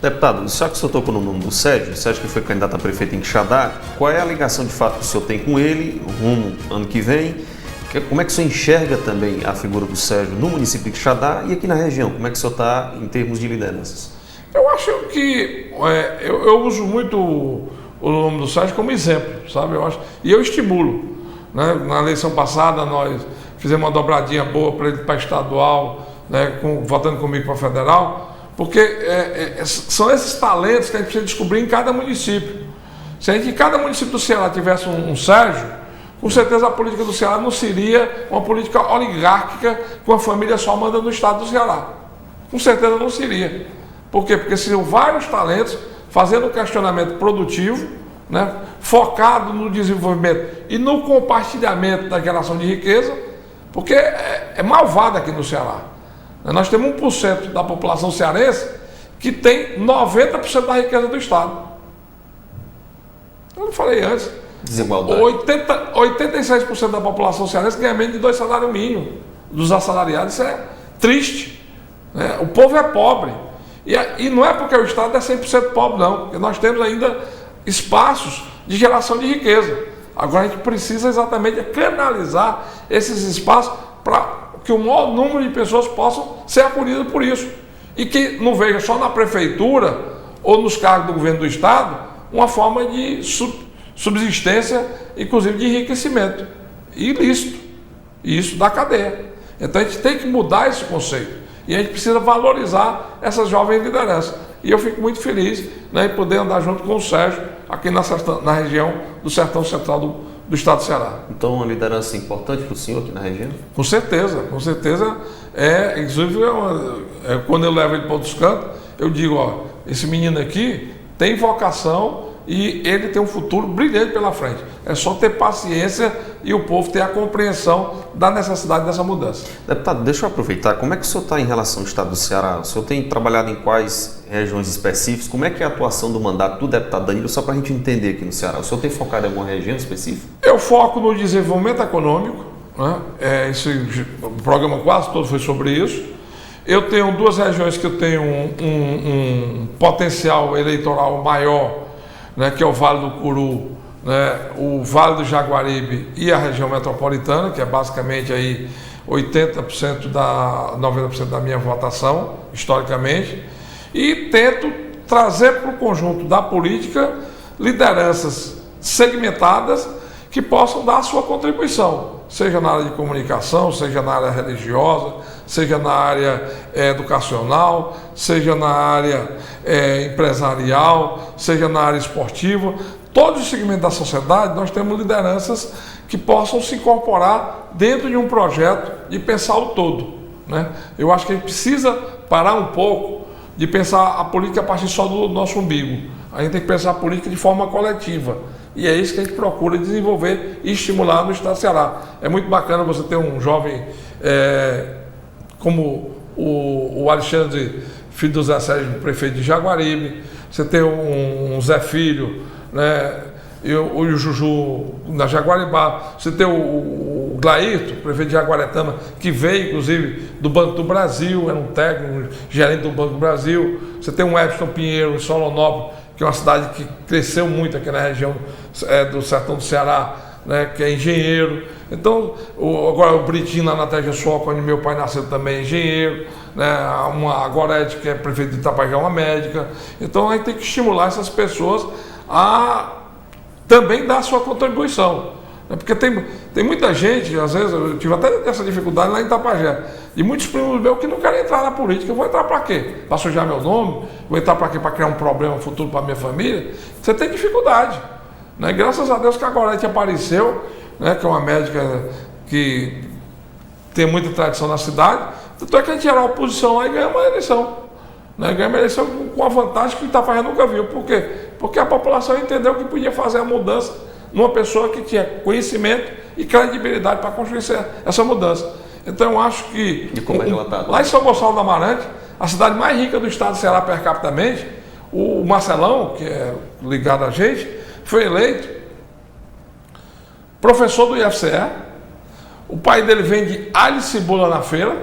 [SPEAKER 1] Deputado, já que o senhor tocou no nome do Sérgio que foi candidato a prefeito em Quixadá, qual é a ligação de fato que o senhor tem com ele, rumo ano que vem? Como é que o senhor enxerga também a figura do Sérgio no município de Quixadá e aqui na região? Como é que o senhor está em termos de lideranças?
[SPEAKER 2] Eu acho que eu uso muito o nome do Sérgio como exemplo, sabe? E eu estimulo. Né? Na eleição passada nós fizemos uma dobradinha boa para ele para estadual, né? Votando comigo para federal. Porque são esses talentos que a gente precisa descobrir em cada município. Se a gente em cada município do Ceará tivesse um Sérgio, com certeza a política do Ceará não seria uma política oligárquica com a família só manda no estado do Ceará. Com certeza não seria. Por quê? Porque seriam vários talentos fazendo um questionamento produtivo, né, focado no desenvolvimento e no compartilhamento da geração de riqueza, porque é malvado aqui no Ceará. Nós temos 1% da população cearense que tem 90% da riqueza do Estado. Eu não falei antes.
[SPEAKER 1] Desigualdade.
[SPEAKER 2] 86% da população cearense ganha menos de 2 salários mínimos. Dos assalariados, isso é triste. Né? O povo é pobre. E não é porque o Estado é 100% pobre, não. Porque nós temos ainda espaços de geração de riqueza. Agora a gente precisa exatamente canalizar esses espaços para que o maior número de pessoas possam ser acolhidas por isso. E que não veja só na prefeitura ou nos cargos do governo do Estado uma forma de subsistência, inclusive de enriquecimento ilícito. E isso da cadeia. Então a gente tem que mudar esse conceito. E a gente precisa valorizar essas jovens lideranças. E eu fico muito feliz, né, em poder andar junto com o Sérgio aqui na região do Sertão Central do estado do Ceará.
[SPEAKER 1] Então, uma liderança importante para o senhor aqui na região?
[SPEAKER 2] Com certeza, com certeza. Inclusive, quando eu levo ele para outros cantos, eu digo, ó, esse menino aqui tem vocação e ele tem um futuro brilhante pela frente. É só ter paciência e o povo ter a compreensão da necessidade dessa mudança.
[SPEAKER 1] Deputado, deixa eu aproveitar. Como é que o senhor está em relação ao estado do Ceará? O senhor tem trabalhado em quais regiões específicas? Como é que é a atuação do mandato do deputado Danilo, só para a gente entender aqui no Ceará? O senhor tem focado em alguma região específica?
[SPEAKER 2] Eu foco no desenvolvimento econômico, né? O programa quase todo foi sobre isso. Eu tenho 2 regiões que eu tenho um potencial eleitoral maior, né, que é o Vale do Curu, né, o Vale do Jaguaribe e a região metropolitana, que é basicamente aí 90% da minha votação, historicamente, e tento trazer para o conjunto da política lideranças segmentadas que possam dar a sua contribuição, seja na área de comunicação, seja na área religiosa, seja na área educacional, seja na área empresarial, seja na área esportiva. todos os segmentos da sociedade, nós temos lideranças que possam se incorporar dentro de um projeto de pensar o todo, né? Eu acho que a gente precisa parar um pouco de pensar a política a partir só do nosso umbigo. A gente tem que pensar a política de forma coletiva. E é isso que a gente procura desenvolver e estimular no estado do Ceará. É muito bacana você ter um jovem como o Alexandre, filho do Zé Sérgio, prefeito de Jaguaribe. Você ter um Zé Filho, né? E o Juju na Jaguaribá. Você ter o Glairto, prefeito de Jaguaretama, que veio inclusive do Banco do Brasil, era um técnico, gerente do Banco do Brasil. Você tem um Epson Pinheiro em Solonópolis, que é uma cidade que cresceu muito aqui na região do sertão do Ceará, né, que é engenheiro. Então, agora o Britinho na Natégia Soca, onde meu pai nasceu, também é engenheiro, né, a Gorete, que é prefeito de Itapajé, uma médica. Então, a gente tem que estimular essas pessoas a também dar a sua contribuição, né, porque tem muita gente, às vezes, eu tive até essa dificuldade lá em Itapajé, de muitos primos meus que não querem entrar na política. Eu vou entrar para quê? Para sujar meu nome? Vou entrar para quê? Para criar um problema futuro para minha família? Você tem dificuldade, né? Graças a Deus que a Gorete apareceu, né, que é uma médica que tem muita tradição na cidade. Tanto é que a gente era a oposição lá e ganhamos uma eleição, né? Ganhamos uma eleição com a vantagem que o Itapajé nunca viu. Por quê? Porque a população entendeu que podia fazer a mudança numa pessoa que tinha conhecimento e credibilidade para construir essa mudança. Então eu acho que lá em São Gonçalo do Amarante, a cidade mais rica do estado do Ceará per capitamente, o Marcelão, que é ligado a gente, foi eleito professor do IFCE. O pai dele vende alho e cebola na feira,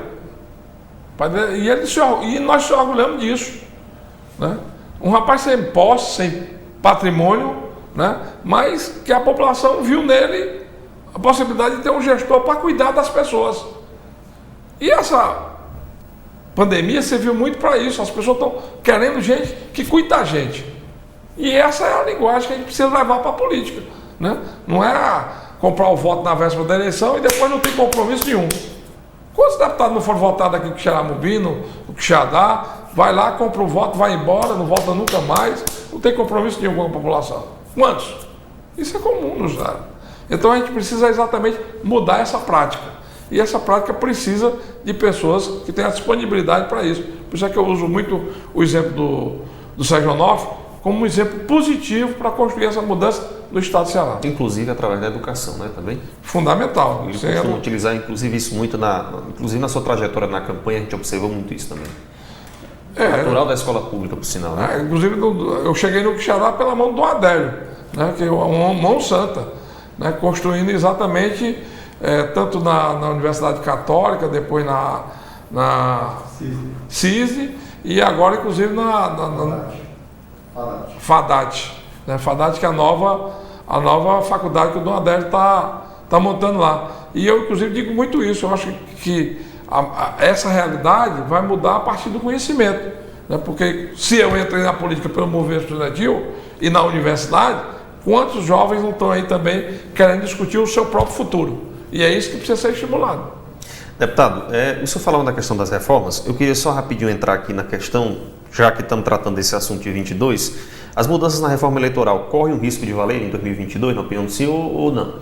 [SPEAKER 2] e nós se orgulhamos disso, né? Um rapaz sem posse, sem patrimônio, né? Mas que a população viu nele a possibilidade de ter um gestor para cuidar das pessoas. E essa pandemia serviu muito para isso. As pessoas estão querendo gente que cuida da gente. E essa é a linguagem que a gente precisa levar para a política, né? Não é comprar o voto na véspera da eleição e depois não tem compromisso nenhum. Quantos deputados não foram votados aqui com o Xaramubino, o Quixadá? Vai lá, compra o voto, vai embora, não volta nunca mais, não tem compromisso nenhum com a população. Quantos? Isso é comum nos dados. Então a gente precisa exatamente mudar essa prática. E essa prática precisa de pessoas que tenham a disponibilidade para isso. Por isso é que eu uso muito o exemplo do Sérgio Onofre como um exemplo positivo para construir essa mudança no estado do Ceará.
[SPEAKER 1] Inclusive através da educação, né, também?
[SPEAKER 2] Fundamental.
[SPEAKER 1] Ele costuma utilizar, inclusive, isso muito inclusive na sua trajetória na campanha, a gente observou muito isso também. Natural da escola pública, por sinal, né?
[SPEAKER 2] Inclusive, eu cheguei no Quixadá pela mão do Adélio, né, que é uma mão santa, né, construindo exatamente, tanto na Universidade Católica, depois na CISI, e agora, inclusive, na FADAT. Né, FADAT, que é a nova faculdade que o Dom Adélio está montando lá. E eu, inclusive, digo muito isso. Eu acho que essa realidade vai mudar a partir do conhecimento, né? Porque se eu entrei na política pelo movimento estudantil e na universidade, quantos jovens não estão aí também querendo discutir o seu próprio futuro? E é isso que precisa ser estimulado.
[SPEAKER 1] Deputado, o senhor falando da questão das reformas, eu queria só rapidinho entrar aqui na questão, já que estamos tratando desse assunto de 22, as mudanças na reforma eleitoral correm o risco de valer em 2022, na opinião do senhor, ou não?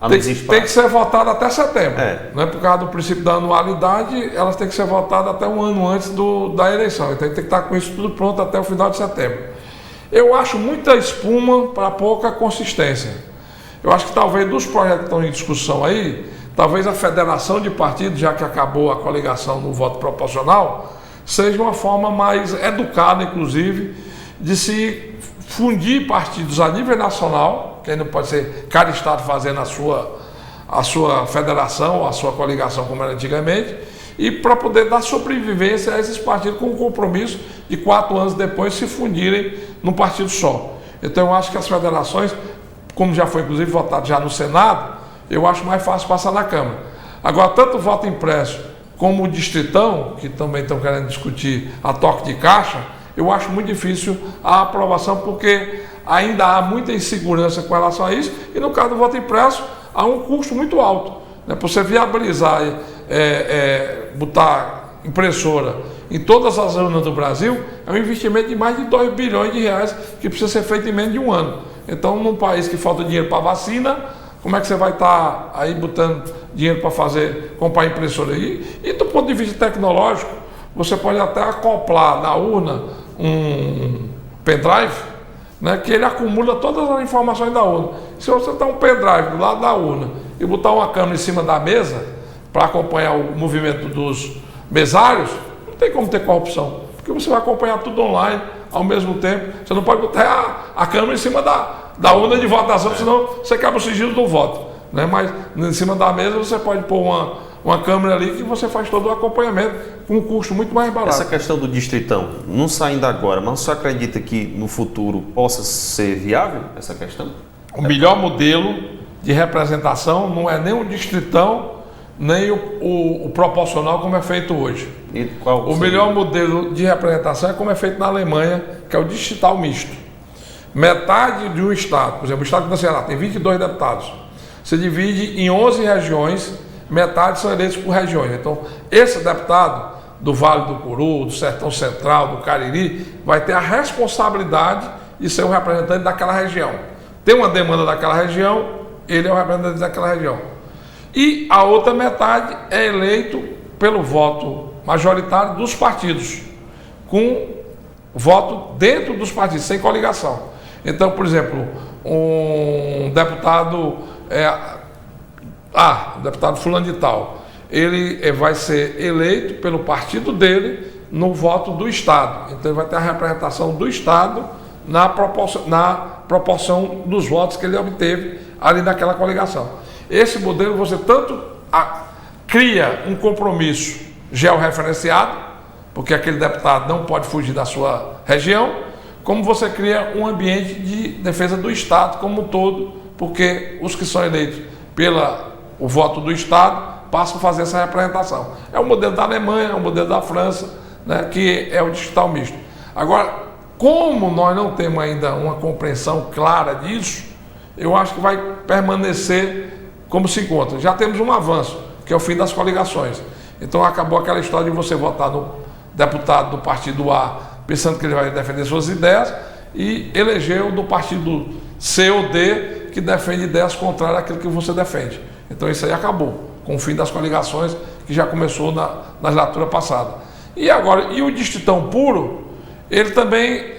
[SPEAKER 2] Tem que ser votada até setembro. Né? Por causa do princípio da anualidade, elas têm que ser votadas até um ano antes da eleição. Então, tem que estar com isso tudo pronto até o final de setembro. Eu acho muita espuma para pouca consistência. Eu acho que talvez dos projetos que estão em discussão aí, talvez a federação de partidos, já que acabou a coligação no voto proporcional, seja uma forma mais educada, inclusive, de se fundir partidos a nível nacional, que aí não pode ser cada estado fazendo a sua federação, a sua coligação como era antigamente, e para poder dar sobrevivência a esses partidos com um compromisso de 4 anos depois se fundirem num partido só. Então eu acho que as federações, como já foi inclusive votado já no Senado, eu acho mais fácil passar na Câmara. Agora, tanto o voto impresso como o distritão, que também estão querendo discutir a toque de caixa, eu acho muito difícil a aprovação, porque ainda há muita insegurança com relação a isso, e no caso do voto impresso, há um custo muito alto, né? Para você viabilizar, botar impressora em todas as urnas do Brasil, é um investimento de mais de 2 bilhões de reais que precisa ser feito em menos de um ano. Então, num país que falta dinheiro para vacina, como é que você vai estar aí botando dinheiro para comprar impressora aí? E do ponto de vista tecnológico, você pode até acoplar na urna um pendrive, né, que ele acumula todas as informações da urna. Se você dar um pendrive do lado da urna e botar uma câmera em cima da mesa para acompanhar o movimento dos mesários, não tem como ter corrupção, porque você vai acompanhar tudo online ao mesmo tempo. Você não pode botar a câmera em cima da urna de votação, senão você quebra o sigilo do voto, né? Mas em cima da mesa você pode pôr uma câmera ali que você faz todo o acompanhamento com um custo muito mais barato.
[SPEAKER 1] Essa questão do distritão, não saindo agora, mas você acredita que no futuro possa ser viável essa questão?
[SPEAKER 2] O melhor modelo de representação não é nem o distritão, nem o proporcional como é feito hoje.
[SPEAKER 1] E qual
[SPEAKER 2] o melhor modelo de representação é como é feito na Alemanha, que é o distrital misto. Metade de um estado, por exemplo, o estado do Ceará tem 22 deputados. Você divide em 11 regiões, metade são eleitos por regiões. Então, esse deputado do Vale do Curu, do Sertão Central, do Cariri, vai ter a responsabilidade de ser o representante daquela região. Tem uma demanda daquela região, ele é o representante daquela região. E a outra metade é eleito pelo voto majoritário dos partidos, com voto dentro dos partidos, sem coligação. Então, por exemplo, um deputado, deputado fulano de tal, ele vai ser eleito pelo partido dele no voto do Estado. Então, ele vai ter a representação do Estado na proporção dos votos que ele obteve ali naquela coligação. Esse modelo você tanto cria um compromisso georreferenciado, porque aquele deputado não pode fugir da sua região, como você cria um ambiente de defesa do Estado como um todo, porque os que são eleitos pelo voto do Estado passam a fazer essa representação. É o modelo da Alemanha, é o modelo da França, né, que é o distrital misto. Agora, como nós não temos ainda uma compreensão clara disso, eu acho que vai permanecer como se encontra. Já temos um avanço, que é o fim das coligações. Então acabou aquela história de você votar no deputado do partido A, pensando que ele vai defender suas ideias, e elegeu do partido C ou D, que defende ideias contrárias àquilo que você defende. Então isso aí acabou, com o fim das coligações, que já começou na legislatura passada. E agora, e o distritão puro, ele também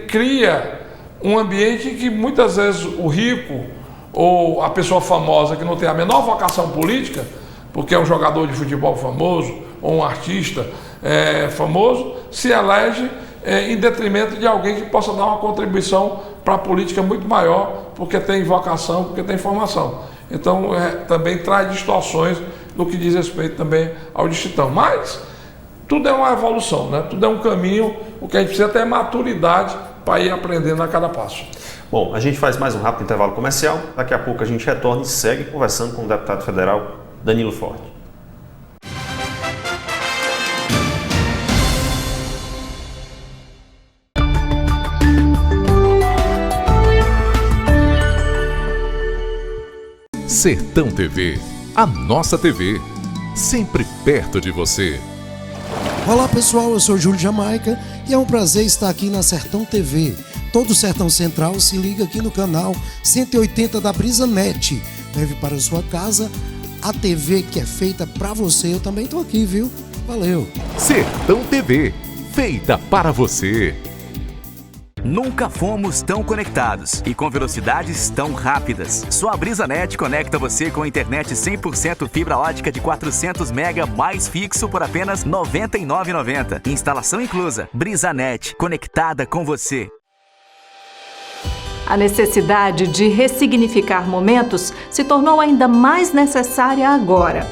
[SPEAKER 2] cria um ambiente em que muitas vezes o rico ou a pessoa famosa que não tem a menor vocação política, porque é um jogador de futebol famoso ou um artista famoso, se elege em detrimento de alguém que possa dar uma contribuição para a política muito maior, porque tem vocação, porque tem formação. Então também traz distorções no que diz respeito também ao distritão. Mas tudo é uma evolução, né? Tudo é um caminho, o que a gente precisa ter é maturidade para ir aprendendo a cada passo.
[SPEAKER 1] Bom, a gente faz mais um rápido intervalo comercial, daqui a pouco a gente retorna e segue conversando com o deputado federal Danilo Forte.
[SPEAKER 3] Sertão TV, a nossa TV, sempre perto de você.
[SPEAKER 11] Olá pessoal, eu sou Júlio Jamaica e é um prazer estar aqui na Sertão TV. Todo o Sertão Central se liga aqui no canal 180 da BrisaNet. Leve para a sua casa a TV que é feita para você. Eu também estou aqui, viu? Valeu!
[SPEAKER 3] Sertão TV, feita para você.
[SPEAKER 5] Nunca fomos tão conectados e com velocidades tão rápidas. Só a BrisaNet conecta você com a internet 100% fibra ótica de 400 MB mais fixo por apenas R$ 99,90. Instalação inclusa. BrisaNet, conectada com você.
[SPEAKER 12] A necessidade de ressignificar momentos se tornou ainda mais necessária agora.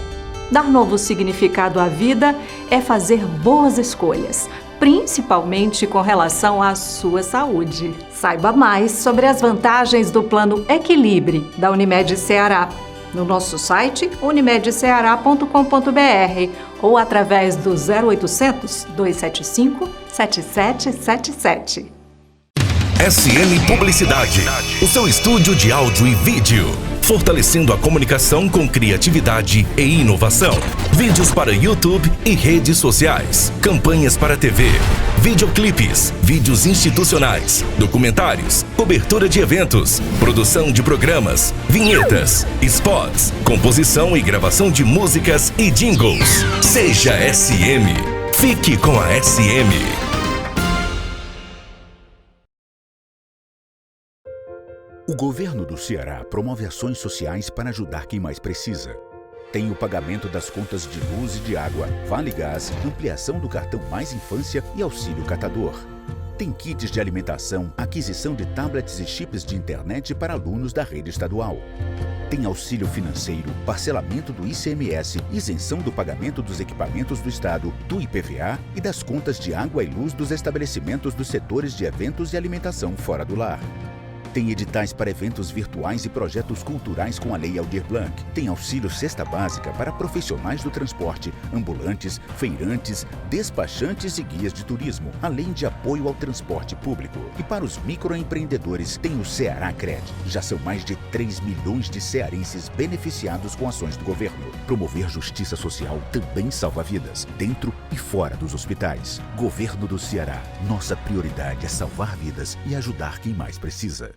[SPEAKER 12] Dar novo significado à vida é fazer boas escolhas, principalmente com relação à sua saúde. Saiba mais sobre as vantagens do Plano Equilibre da Unimed Ceará no nosso site unimedceara.com.br ou através do 0800 275 7777.
[SPEAKER 13] SN Publicidade, o seu estúdio de áudio e vídeo. fortalecendo a comunicação com criatividade e inovação. Vídeos para YouTube e redes sociais, campanhas para TV, videoclipes, vídeos institucionais, documentários, cobertura de eventos, produção de programas, vinhetas, spots, composição e gravação de músicas e jingles. Seja SM. Fique com a SM.
[SPEAKER 14] O governo do Ceará promove ações sociais para ajudar quem mais precisa. Tem o pagamento das contas de luz e de água, Vale Gás, ampliação do cartão Mais Infância e auxílio catador. Tem kits de alimentação, aquisição de tablets e chips de internet para alunos da rede estadual. Tem auxílio financeiro, parcelamento do ICMS, isenção do pagamento dos equipamentos do Estado, do IPVA e das contas de água e luz dos estabelecimentos dos setores de eventos e alimentação fora do lar. Tem editais para eventos virtuais e projetos culturais com a Lei Aldir Blanc. Tem auxílio cesta básica para profissionais do transporte, ambulantes, feirantes, despachantes e guias de turismo, além de apoio ao transporte público. E para os microempreendedores, tem o Ceará Cred. Já são mais de 3 milhões de cearenses beneficiados com ações do governo. Promover justiça social também salva vidas, dentro e fora dos hospitais. Governo do Ceará. Nossa prioridade é salvar vidas e ajudar quem mais precisa.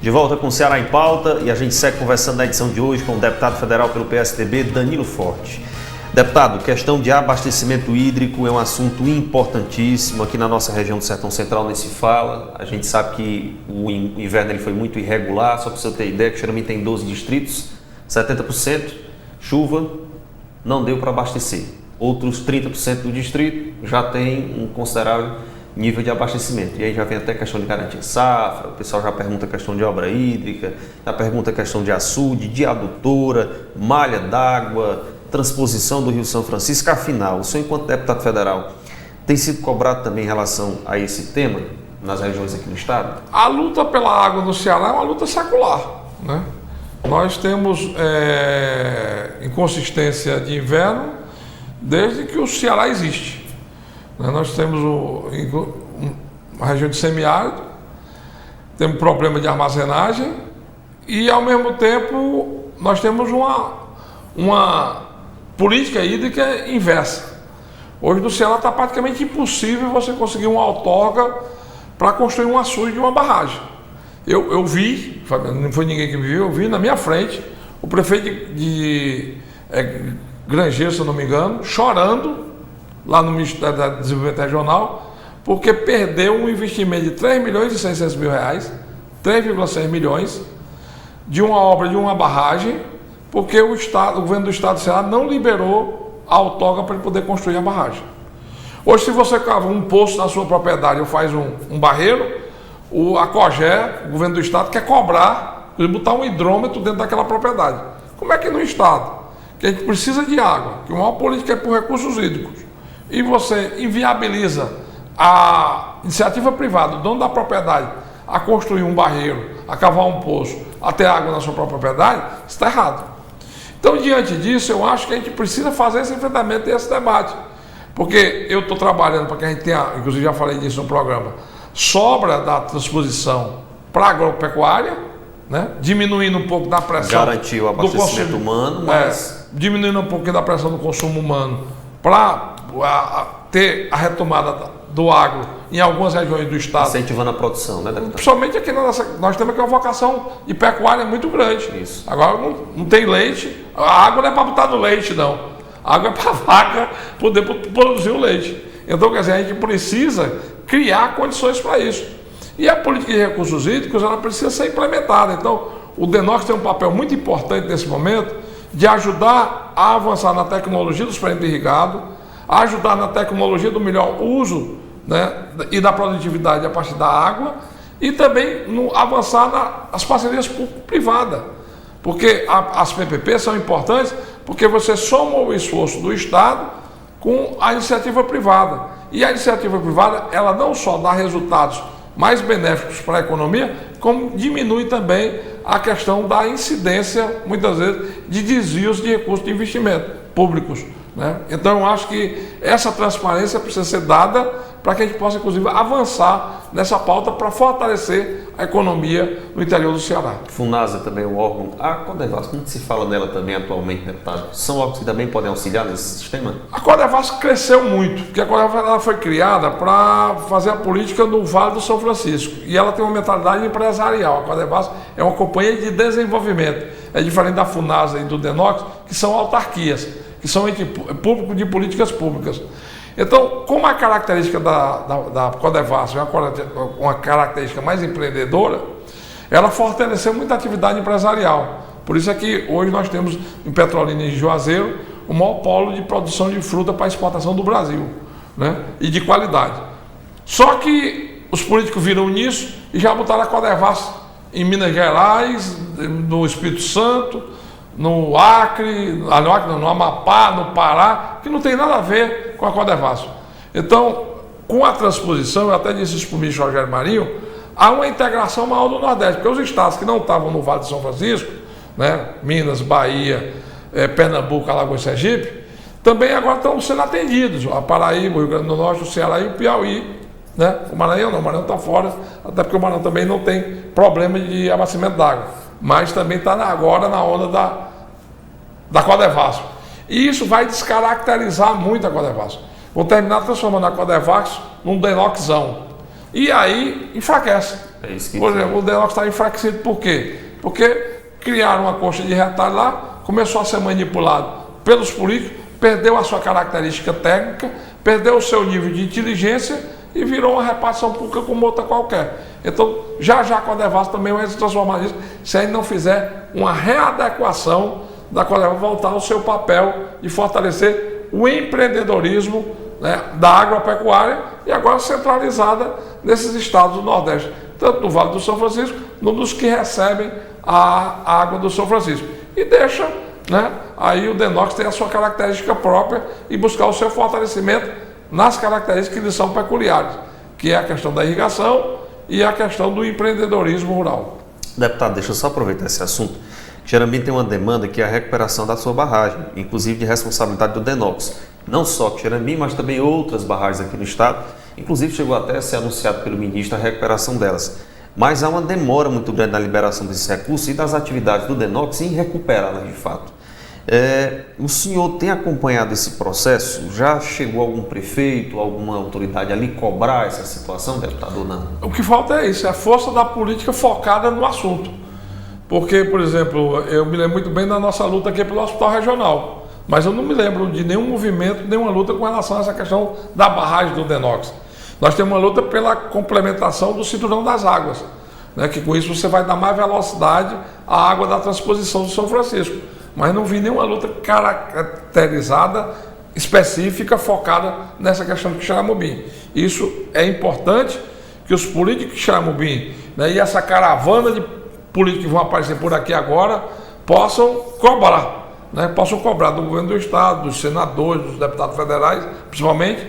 [SPEAKER 1] De volta com o Ceará em Pauta e a gente segue conversando na edição de hoje com o deputado federal pelo PSDB, Danilo Forte. Deputado, questão de abastecimento hídrico é um assunto importantíssimo. Aqui na nossa região do Sertão Central nem se fala. A gente sabe que o inverno ele foi muito irregular, só para você ter ideia que geralmente tem 12 distritos, 70% chuva, não deu para abastecer. Outros 30% do distrito já tem um considerável nível de abastecimento. E aí já vem até questão de garantia safra, o pessoal já pergunta a questão de obra hídrica, já pergunta a questão de açude, de adutora, malha d'água, transposição do Rio São Francisco. Afinal, o senhor, enquanto deputado federal, tem sido cobrado também em relação a esse tema nas regiões aqui do estado?
[SPEAKER 2] A luta pela água no Ceará é uma luta secular, né? Nós temos inconsistência de inverno desde que o Ceará existe. Nós temos uma região de semiárido, temos problema de armazenagem e, ao mesmo tempo, nós temos uma política hídrica inversa. Hoje no Ceará está praticamente impossível você conseguir uma outorga para construir um açude de uma barragem. Eu vi, não foi ninguém que me viu, eu vi na minha frente o prefeito de Grangeiro, se eu não me engano, chorando lá no Ministério do Desenvolvimento Regional, porque perdeu um investimento de 3 milhões e 600 mil reais, 3,6 milhões, de uma obra de uma barragem, porque o governo do estado do Ceará não liberou a outorga para ele poder construir a barragem. Hoje, se você cava um poço na sua propriedade ou faz um barreiro, a COGÉ, o governo do estado, quer cobrar, botar um hidrômetro dentro daquela propriedade. Como é que no estado, que a gente precisa de água, que a maior política é por recursos hídricos, e você inviabiliza a iniciativa privada, o dono da propriedade, a construir um barreiro, a cavar um poço, a ter água na sua própria propriedade, isso está errado. Então, diante disso, eu acho que a gente precisa fazer esse enfrentamento e esse debate. Porque eu estou trabalhando para que a gente tenha, inclusive já falei disso no programa, sobra da transposição para a agropecuária, né? Diminuindo um pouco da pressão.
[SPEAKER 1] Garantir o abastecimento humano, mas
[SPEAKER 2] diminuindo um pouquinho da pressão do consumo humano para ter a retomada do agro em algumas regiões do estado.
[SPEAKER 1] Incentivando a produção, né, deputado?
[SPEAKER 2] Principalmente aqui nós temos aqui uma vocação de pecuária muito grande.
[SPEAKER 1] Isso.
[SPEAKER 2] Agora não tem leite, a água não é para botar no leite, não. A água é para a vaca poder produzir o leite. Então, quer dizer, a gente precisa criar condições para isso. E a política de recursos hídricos, ela precisa ser implementada. Então, o DENOX tem um papel muito importante nesse momento de ajudar a avançar na tecnologia dos frentes irrigados, ajudar na tecnologia do melhor uso, né, e da produtividade a partir da água, e também avançar nas parcerias público-privadas. Porque as PPPs são importantes porque você soma o esforço do Estado com a iniciativa privada. E a iniciativa privada, ela não só dá resultados mais benéficos para a economia, como diminui também a questão da incidência, muitas vezes, de desvios de recursos de investimento públicos, né? Então eu acho que essa transparência precisa ser dada para que a gente possa, inclusive, avançar nessa pauta para fortalecer a economia no interior do Ceará.
[SPEAKER 1] FUNASA também é um órgão. A Codevasf, como se fala dela também atualmente, deputado? São órgãos que também podem auxiliar nesse sistema?
[SPEAKER 2] A Codevasf cresceu muito, porque a Codevasf ela foi criada para fazer a política no Vale do São Francisco. E ela tem uma mentalidade empresarial. A Codevasf é uma companhia de desenvolvimento. É diferente da FUNASA e do DENOX, que são autarquias, que são ente público de políticas públicas. Então, como a característica da Codevasf é uma característica mais empreendedora, ela fortaleceu muita atividade empresarial. Por isso é que hoje nós temos em Petrolina e Juazeiro o maior polo de produção de fruta para exportação do Brasil, né? E de qualidade. Só que os políticos viram nisso e já botaram a Codevasf em Minas Gerais, no Espírito Santo, no Acre, no Amapá, no Pará, que não tem nada a ver com a Codevasf. Então, com a transposição, eu até disse isso para o ministro Rogério Marinho, há uma integração maior do Nordeste, porque os estados que não estavam no Vale de São Francisco, né, Minas, Bahia, Pernambuco, Alagoas e Sergipe, também agora estão sendo atendidos. A Paraíba, o Rio Grande do Norte, o Ceará e o Piauí, né? O Maranhão não, o Maranhão está fora, até porque o Maranhão também não tem problema de abastecimento d'água, mas também está agora na onda da Codevasf. E isso vai descaracterizar muito a Codevasf. Vão terminar transformando a Codevasf num DENOXão. E aí enfraquece. Por exemplo, o DENOX está enfraquecido por quê? Porque criaram uma coxa de retalho lá, começou a ser manipulado pelos políticos, perdeu a sua característica técnica, perdeu o seu nível de inteligência e virou uma repartição pública como outra qualquer. Então, já a Codevasf também vai se transformar nisso, se a gente não fizer uma readequação da Codevasf voltar ao seu papel de fortalecer o empreendedorismo, né, da agropecuária e agora centralizada nesses estados do Nordeste, tanto no Vale do São Francisco, como dos que recebem a água do São Francisco. E deixa, né, aí o DENOX ter a sua característica própria e buscar o seu fortalecimento nas características que lhe são peculiares, que é a questão da irrigação e a questão do empreendedorismo rural.
[SPEAKER 1] Deputado, deixa eu só aproveitar esse assunto. Xerambim tem uma demanda que é a recuperação da sua barragem, inclusive de responsabilidade do DENOX. Não só Xerambim, mas também outras barragens aqui no estado. Inclusive chegou até a ser anunciado pelo ministro a recuperação delas. Mas há uma demora muito grande na liberação desses recursos e das atividades do DENOX em recuperá-las de fato. O senhor tem acompanhado esse processo? Já chegou algum prefeito, alguma autoridade ali cobrar essa situação, deputado, ou não?
[SPEAKER 2] O que falta é isso, é a força da política focada no assunto. Porque, por exemplo, eu me lembro muito bem da nossa luta aqui pelo Hospital Regional, mas eu não me lembro de nenhum movimento, nenhuma luta com relação a essa questão da barragem do DENOX. Nós temos uma luta pela complementação do cinturão das águas, né, que com isso você vai dar mais velocidade à água da transposição do São Francisco. Mas não vi nenhuma luta caracterizada, específica, focada nessa questão de Xeramobim. Isso é importante que os políticos de Xeramobim, né, e essa caravana de políticos que vão aparecer por aqui agora possam cobrar, né, possam cobrar do governo do estado, dos senadores, dos deputados federais, principalmente,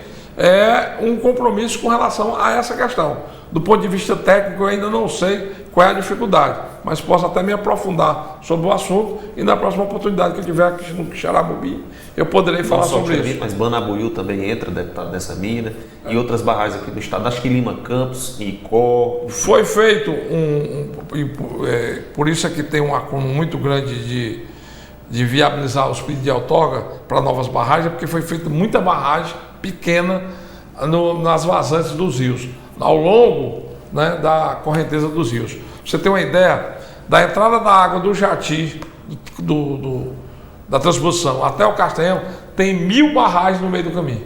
[SPEAKER 2] um compromisso com relação a essa questão. Do ponto de vista técnico, eu ainda não sei qual é a dificuldade, mas posso até me aprofundar sobre o assunto e na próxima oportunidade que eu tiver aqui no Xeramobim, eu poderei falar sobre isso.
[SPEAKER 1] Mas Banabuiú também entra, deputado, nessa mina, e outras barragens aqui do estado, acho que Lima Campos, Icó.
[SPEAKER 2] Foi feito por isso é que tem um acúmulo muito grande de viabilizar os pedidos de outorga para novas barragens, porque foi feita muita barragem pequena nas vazantes dos rios, ao longo, né, da correnteza dos rios. Pra você ter uma ideia, da entrada da água do Jati, da transposição até o Castanhão, tem 1000 barragens no meio do caminho.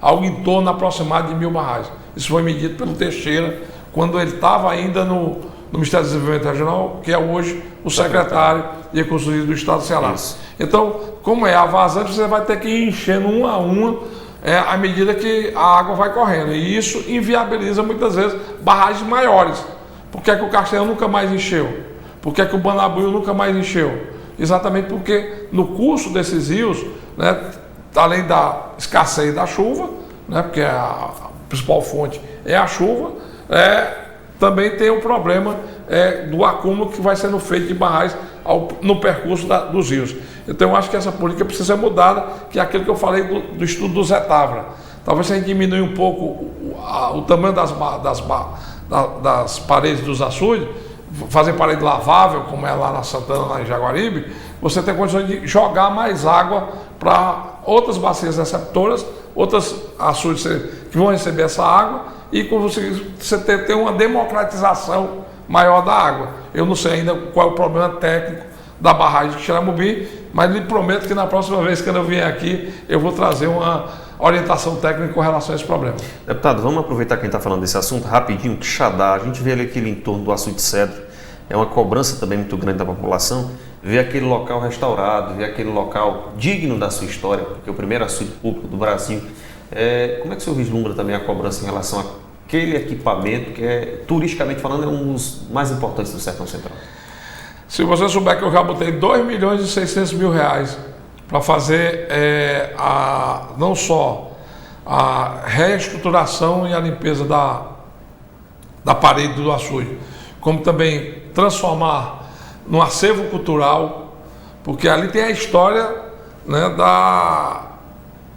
[SPEAKER 2] Algo em torno aproximado de 1000 barragens. Isso foi medido pelo Teixeira, quando ele estava ainda no Ministério do Desenvolvimento Regional, que é hoje o secretário de Recursos Hídricos do Estado do Ceará. Isso. Então, como é a vazante, você vai ter que ir enchendo uma a uma à medida que a água vai correndo. E isso inviabiliza muitas vezes barragens maiores. Por que é que o Castanhão nunca mais encheu? Por que o Banabuiú nunca mais encheu? Exatamente porque no curso desses rios, né, além da escassez da chuva, né, porque a principal fonte é a chuva, também tem o problema do acúmulo que vai sendo feito de barragens no percurso dos rios. Então eu acho que essa política precisa ser mudada, que é aquilo que eu falei do estudo do Zé Távora. Talvez se a gente diminuir um pouco o tamanho das paredes dos açudes, fazer parede lavável, como é lá na Santana, lá em Jaguaribe, você tem condições de jogar mais água para outras bacias receptoras, outras açudes que vão receber essa água, e você ter uma democratização maior da água. Eu não sei ainda qual é o problema técnico da barragem de Xeramobim, mas lhe prometo que na próxima vez que eu vier aqui, eu vou trazer uma orientação técnica com relação a esse problema.
[SPEAKER 1] Deputado, vamos aproveitar que a gente está falando desse assunto rapidinho. Quixadá, a gente vê ali aquele entorno do açude cedro, é uma cobrança também muito grande da população, ver aquele local restaurado, ver aquele local digno da sua história, porque é o primeiro açude público do Brasil. Como é que o senhor vislumbra também a cobrança em relação àquele equipamento que turisticamente falando, é um dos mais importantes do Sertão Central?
[SPEAKER 2] Se você souber que eu já botei R$2.600.000 para fazer não só a reestruturação e a limpeza da parede do açude, como também transformar num acervo cultural, porque ali tem a história, né,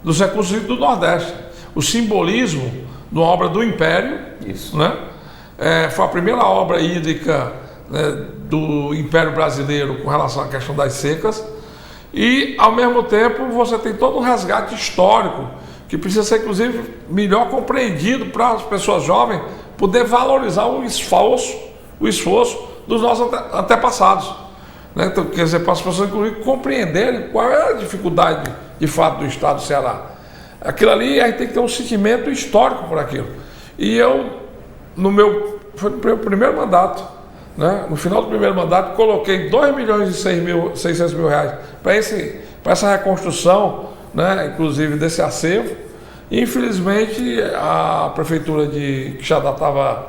[SPEAKER 2] dos recursos do Nordeste, o simbolismo de uma obra do Império.
[SPEAKER 1] Isso.
[SPEAKER 2] Né? Foi a primeira obra hídrica, né, do Império Brasileiro com relação à questão das secas, e ao mesmo tempo você tem todo um resgate histórico que precisa ser inclusive melhor compreendido para as pessoas jovens poder valorizar o esforço dos nossos antepassados, né? Então, quer dizer, para as pessoas inclusive compreenderem qual é a dificuldade de fato do estado do Ceará. Aquilo ali, a gente tem que ter um sentimento histórico por aquilo. E eu, foi no meu primeiro mandato, né, no final do primeiro mandato, coloquei R$2.600.000 para essa reconstrução, né, inclusive desse acervo. E, infelizmente, a prefeitura de Quixadá estava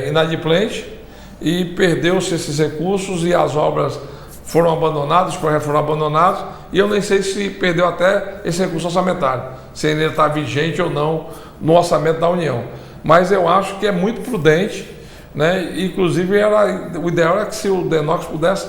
[SPEAKER 2] inadimplente e perdeu-se esses recursos e as obras foram abandonadas, os projetos foram abandonados, e eu nem sei se perdeu até esse recurso orçamentário, se ainda está vigente ou não no orçamento da União. Mas eu acho que é muito prudente, né? Inclusive o ideal é que se o DENOX pudesse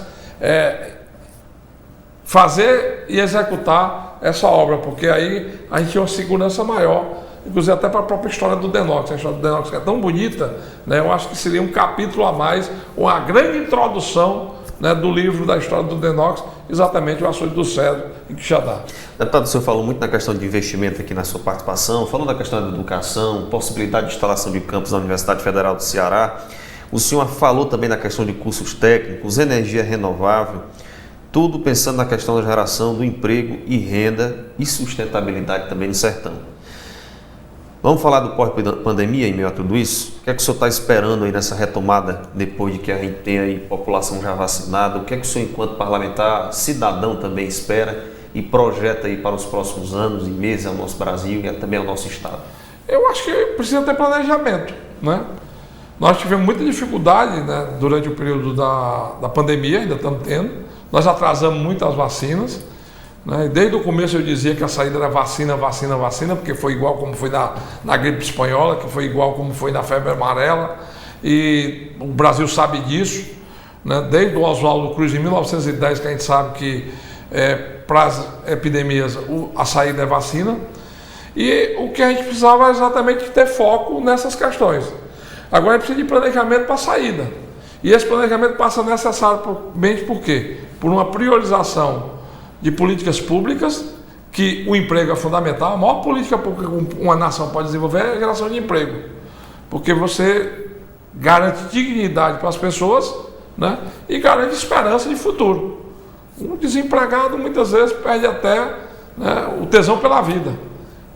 [SPEAKER 2] fazer e executar essa obra, porque aí a gente tinha uma segurança maior, inclusive até para a própria história do DENOX. A história do DENOX que é tão bonita, né? Eu acho que seria um capítulo a mais, uma grande introdução, né, do livro da história do DENOX, exatamente o açude do Cedro em Quixadá.
[SPEAKER 1] Deputado, o senhor falou muito na questão de investimento aqui na sua participação, falou da questão da educação, possibilidade de instalação de campus na Universidade Federal do Ceará. O senhor falou também da questão de cursos técnicos, energia renovável, tudo pensando na questão da geração do emprego e renda e sustentabilidade também no sertão. Vamos falar do pós-pandemia em meio a tudo isso? O que é que o senhor está esperando aí nessa retomada, depois de que a gente tem aí população já vacinada? O que é que o senhor, enquanto parlamentar, cidadão, também espera e projeta aí para os próximos anos e meses ao nosso Brasil e também ao nosso Estado?
[SPEAKER 2] Eu acho que precisa ter planejamento, né? Nós tivemos muita dificuldade, né, durante o período da pandemia, ainda estamos tendo. Nós atrasamos muito as vacinas, né? Desde o começo eu dizia que a saída era vacina, vacina, vacina, porque foi igual como foi na gripe espanhola, que foi igual como foi na febre amarela, e o Brasil sabe disso, né? Desde o Oswaldo Cruz, em 1910, que a gente sabe que para as epidemias a saída é vacina, e o que a gente precisava é exatamente ter foco nessas questões. Agora a gente precisa de planejamento para a saída, e esse planejamento passa necessariamente por quê? Por uma priorização de políticas públicas, que o emprego é fundamental. A maior política pública que uma nação pode desenvolver é a geração de emprego, porque você garante dignidade para as pessoas, né, e garante esperança de futuro. Um desempregado muitas vezes perde até, né, o tesão pela vida.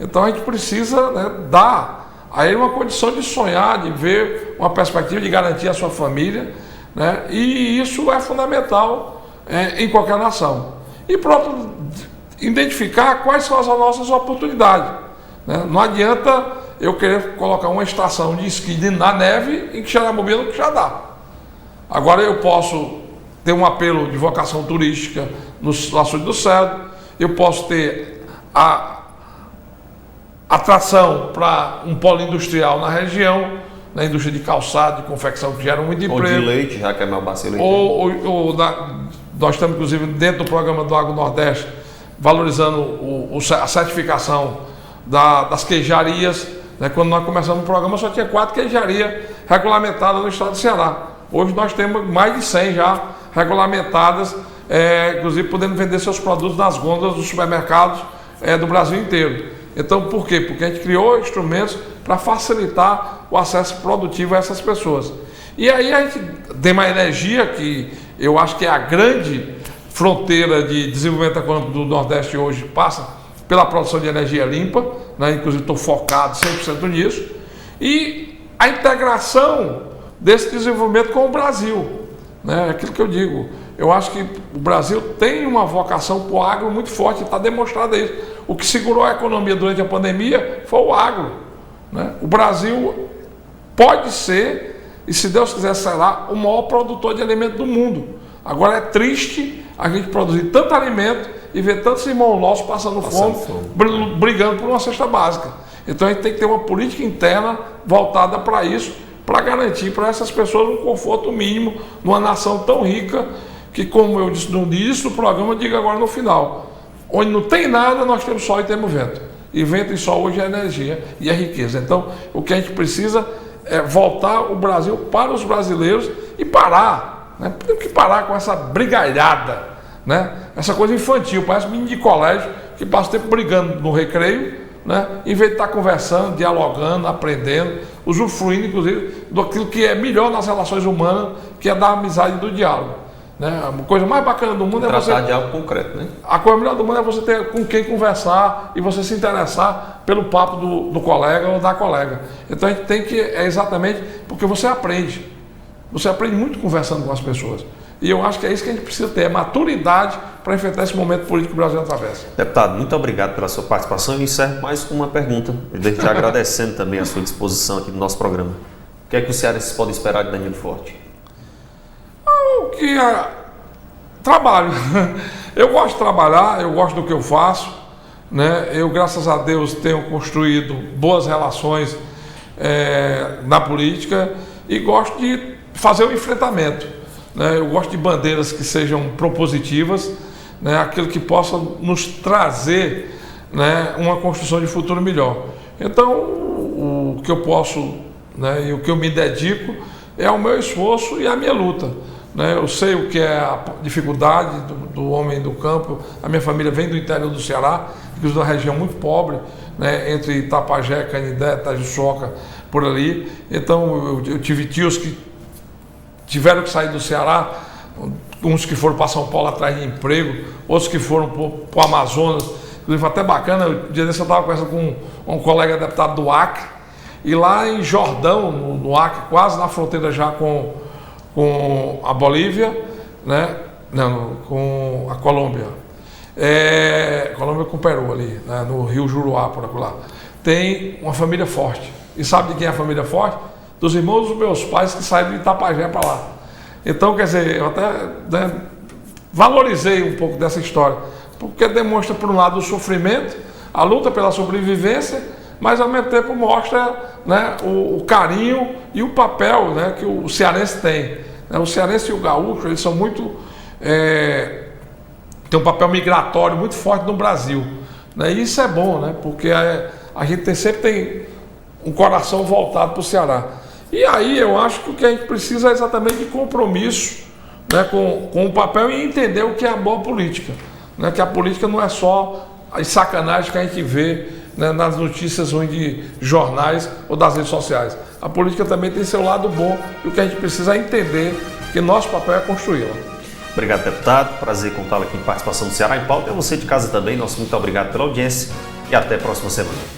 [SPEAKER 2] Então a gente precisa, né, dar a ele uma condição de sonhar, de ver uma perspectiva de garantir a sua família, né, e isso é fundamental em qualquer nação. E próprio identificar quais são as nossas oportunidades, né? Não adianta eu querer colocar uma estação de esqui na neve em Xeramobim, no Quixadá. Agora eu posso ter um apelo de vocação turística no açude do Cedro, eu posso ter a atração para um polo industrial na região, na indústria de calçado, de confecção, que gera muito emprego.
[SPEAKER 1] Ou de leite, já que é Melbacia Leite.
[SPEAKER 2] Nós estamos, inclusive, dentro do programa do Agro Nordeste, valorizando a certificação das queijarias. Né? Quando nós começamos o programa, só tinha 4 queijarias regulamentadas no estado do Ceará. Hoje nós temos mais de 100 já regulamentadas, inclusive podendo vender seus produtos nas gôndolas dos supermercados do Brasil inteiro. Então, por quê? Porque a gente criou instrumentos para facilitar o acesso produtivo a essas pessoas. E aí a gente tem uma energia que eu acho que é a grande fronteira de desenvolvimento econômico do Nordeste hoje, passa pela produção de energia limpa, né? Inclusive estou focado 100% nisso, e a integração desse desenvolvimento com o Brasil, né? Aquilo que eu digo, eu acho que o Brasil tem uma vocação para o agro muito forte, está demonstrado isso. O que segurou a economia durante a pandemia foi o agro, né? O Brasil pode ser, e se Deus quiser será, o maior produtor de alimento do mundo. Agora é triste a gente produzir tanto alimento e ver tantos irmãos nossos passando fome, brigando por uma cesta básica. Então a gente tem que ter uma política interna voltada para isso, para garantir para essas pessoas um conforto mínimo numa nação tão rica que, como eu disse no início do programa, eu digo agora no final, onde não tem nada, nós temos sol e temos vento. E vento e sol hoje é energia e é riqueza. Então, o que a gente precisa é voltar o Brasil para os brasileiros e parar, né? Temos que parar com essa brigalhada, né? Essa coisa infantil, parece menino de colégio que passa o tempo brigando no recreio, né? Em vez de estar conversando, dialogando, aprendendo, usufruindo, inclusive, daquilo que é melhor nas relações humanas, que é da amizade e do diálogo. Né? A coisa mais bacana do mundo é você...
[SPEAKER 1] Tratar de algo concreto, né?
[SPEAKER 2] A coisa melhor do mundo é você ter com quem conversar e você se interessar pelo papo do colega ou da colega. Então a gente tem que, exatamente, porque você aprende. Você aprende muito conversando com as pessoas. E eu acho que é isso que a gente precisa ter, maturidade para enfrentar esse momento político que o Brasil atravessa.
[SPEAKER 1] Deputado, muito obrigado pela sua participação. Eu encerro mais com uma pergunta, desde já agradecendo também a sua disposição aqui no nosso programa. O que é que os cearenses podem esperar de Danilo Forte?
[SPEAKER 2] Trabalho. Eu gosto de trabalhar, eu gosto do que eu faço, né? Eu, graças a Deus, tenho construído boas relações na política e gosto de fazer o enfrentamento, né? Eu gosto de bandeiras que sejam propositivas, né? Aquilo que possa nos trazer, né, uma construção de futuro melhor. Então, o que eu posso, né, e o que eu me dedico é ao meu esforço e à minha luta. Eu sei o que é a dificuldade do homem do campo. A minha família vem do interior do Ceará, inclusive uma região muito pobre, né, entre Itapajé, Canindé, Itajuçoca, por ali. Então eu tive tios que tiveram que sair do Ceará, uns que foram para São Paulo atrás de emprego, outros que foram para o Amazonas. Inclusive foi até bacana, um dia desse eu estava conversando com um colega deputado do Acre, e lá em Jordão, no Acre, quase na fronteira já com a Bolívia, né? Não, com a Colômbia. Colômbia com o Peru ali, né? No Rio Juruá, por lá. Tem uma família forte. E sabe de quem é a família forte? Dos irmãos dos meus pais que saíram de Itapajé para lá. Então, quer dizer, eu até, né, valorizei um pouco dessa história, porque demonstra, por um lado, o sofrimento, a luta pela sobrevivência, mas ao mesmo tempo mostra, né, o carinho e o papel, né, que o cearense tem. O cearense e o gaúcho, eles são muito... tem um papel migratório muito forte no Brasil. Né, e isso é bom, né, porque a gente sempre tem um coração voltado para o Ceará. E aí eu acho que o que a gente precisa é exatamente de compromisso, né, com o papel e entender o que é a boa política. Né, que a política não é só as sacanagens que a gente vê, né, nas notícias ruins de jornais ou das redes sociais. A política também tem seu lado bom e o que a gente precisa é entender que nosso papel é construí-la.
[SPEAKER 1] Obrigado, deputado. Prazer contá-lo aqui em Participação do Ceará em Pauta. E a você de casa também, nosso muito obrigado pela audiência e até a próxima semana.